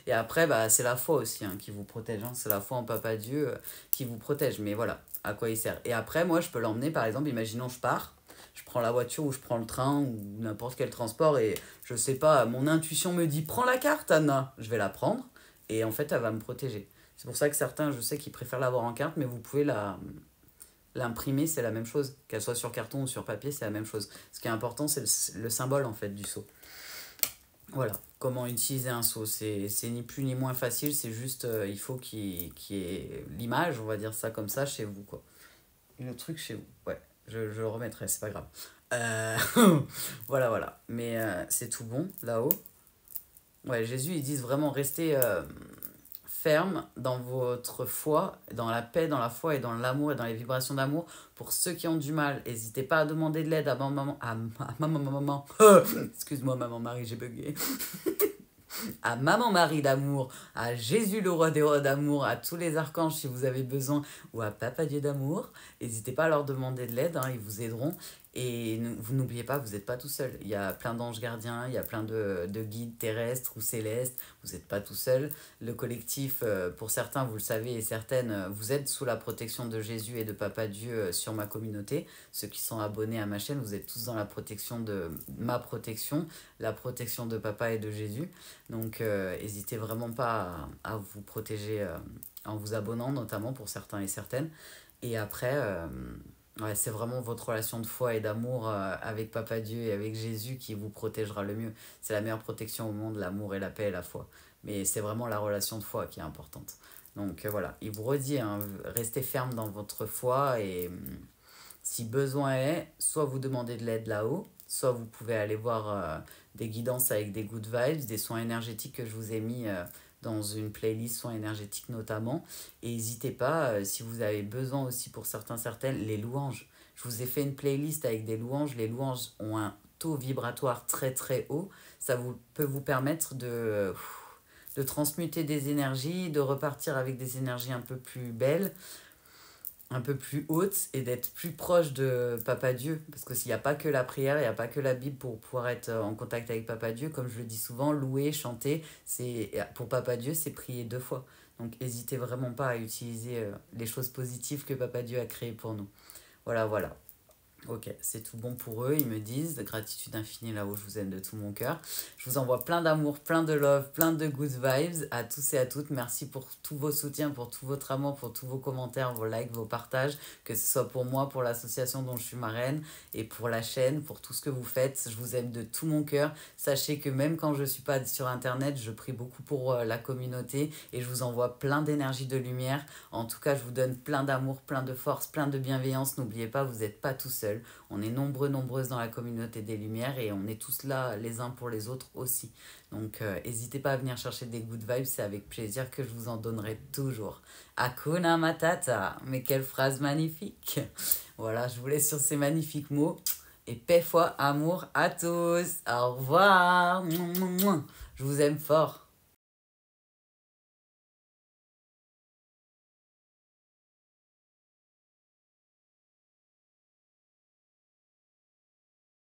Et après, c'est la foi aussi qui vous protège. Hein. C'est la foi en Papa Dieu qui vous protège. Mais voilà, à quoi il sert. Et après, moi, je peux l'emmener, par exemple, imaginons, je pars, je prends la voiture ou je prends le train ou n'importe quel transport et je sais pas, mon intuition me dit, prends la carte, Anna. Je vais la prendre et en fait, elle va me protéger. C'est pour ça que certains, je sais qu'ils préfèrent l'avoir en carte, mais vous pouvez l'imprimer, c'est la même chose. Qu'elle soit sur carton ou sur papier, c'est la même chose. Ce qui est important, c'est le symbole, en fait, du sceau. Voilà, comment utiliser un sceau, c'est ni plus ni moins facile, c'est juste, il faut qu'il y ait l'image, on va dire ça comme ça, chez vous, quoi. Le truc chez vous, ouais, je le remettrai, c'est pas grave. Euh, voilà, voilà. Mais c'est tout bon, là-haut. Ouais, Jésus, ils disent vraiment rester ferme dans votre foi, dans la paix, dans la foi et dans l'amour et dans les vibrations d'amour. Pour ceux qui ont du mal, n'hésitez pas à demander de l'aide à maman. Maman. Excuse-moi, maman Marie, j'ai bugué. À Maman Marie d'amour, à Jésus le roi des rois d'amour, à tous les archanges si vous avez besoin, ou à Papa Dieu d'amour. N'hésitez pas à leur demander de l'aide, hein, ils vous aideront. Et vous n'oubliez pas, vous n'êtes pas tout seul. Il y a plein d'anges gardiens, il y a plein de guides terrestres ou célestes. Vous n'êtes pas tout seul. Le collectif, pour certains, vous le savez, et certaines, vous êtes sous la protection de Jésus et de Papa Dieu sur ma communauté. Ceux qui sont abonnés à ma chaîne, vous êtes tous dans la protection de ma protection, la protection de Papa et de Jésus. Donc, n'hésitez vraiment pas à vous protéger en vous abonnant, notamment pour certains et certaines. Et après, ouais, c'est vraiment votre relation de foi et d'amour avec Papa Dieu et avec Jésus qui vous protégera le mieux. C'est la meilleure protection au monde, l'amour et la paix et la foi. Mais c'est vraiment la relation de foi qui est importante. Donc voilà, il vous redit, hein, restez ferme dans votre foi et si besoin est, soit vous demandez de l'aide là-haut, soit vous pouvez aller voir des guidances avec des good vibes, des soins énergétiques que je vous ai mis dans une playlist soins énergétiques notamment. Et n'hésitez pas, si vous avez besoin aussi pour certains, certaines, les louanges. Je vous ai fait une playlist avec des louanges. Les louanges ont un taux vibratoire très très haut. Ça peut vous permettre de transmuter des énergies, de repartir avec des énergies un peu plus belles, un peu plus haute et d'être plus proche de Papa Dieu. Parce que s'il n'y a pas que la prière, il n'y a pas que la Bible pour pouvoir être en contact avec Papa Dieu. Comme je le dis souvent, louer, chanter, pour Papa Dieu, c'est prier 2 fois. Donc n'hésitez vraiment pas à utiliser les choses positives que Papa Dieu a créées pour nous. Voilà, voilà. Ok, c'est tout bon pour eux, ils me disent, de gratitude infinie là où je vous aime de tout mon cœur. Je vous envoie plein d'amour, plein de love, plein de good vibes à tous et à toutes. Merci pour tous vos soutiens, pour tout votre amour, pour tous vos commentaires, vos likes, vos partages, que ce soit pour moi, pour l'association dont je suis marraine et pour la chaîne, pour tout ce que vous faites. Je vous aime de tout mon cœur. Sachez que même quand je ne suis pas sur Internet, je prie beaucoup pour la communauté et je vous envoie plein d'énergie, de lumière. En tout cas, je vous donne plein d'amour, plein de force, plein de bienveillance. N'oubliez pas, vous n'êtes pas tout seul. On est nombreux, nombreuses dans la communauté des Lumières et on est tous là les uns pour les autres aussi. Donc n'hésitez pas à venir chercher des good vibes, c'est avec plaisir que je vous en donnerai toujours. Hakuna Matata, mais quelle phrase magnifique. Voilà, je vous laisse sur ces magnifiques mots. Et paix, foi, amour à tous. Au revoir. Je vous aime fort.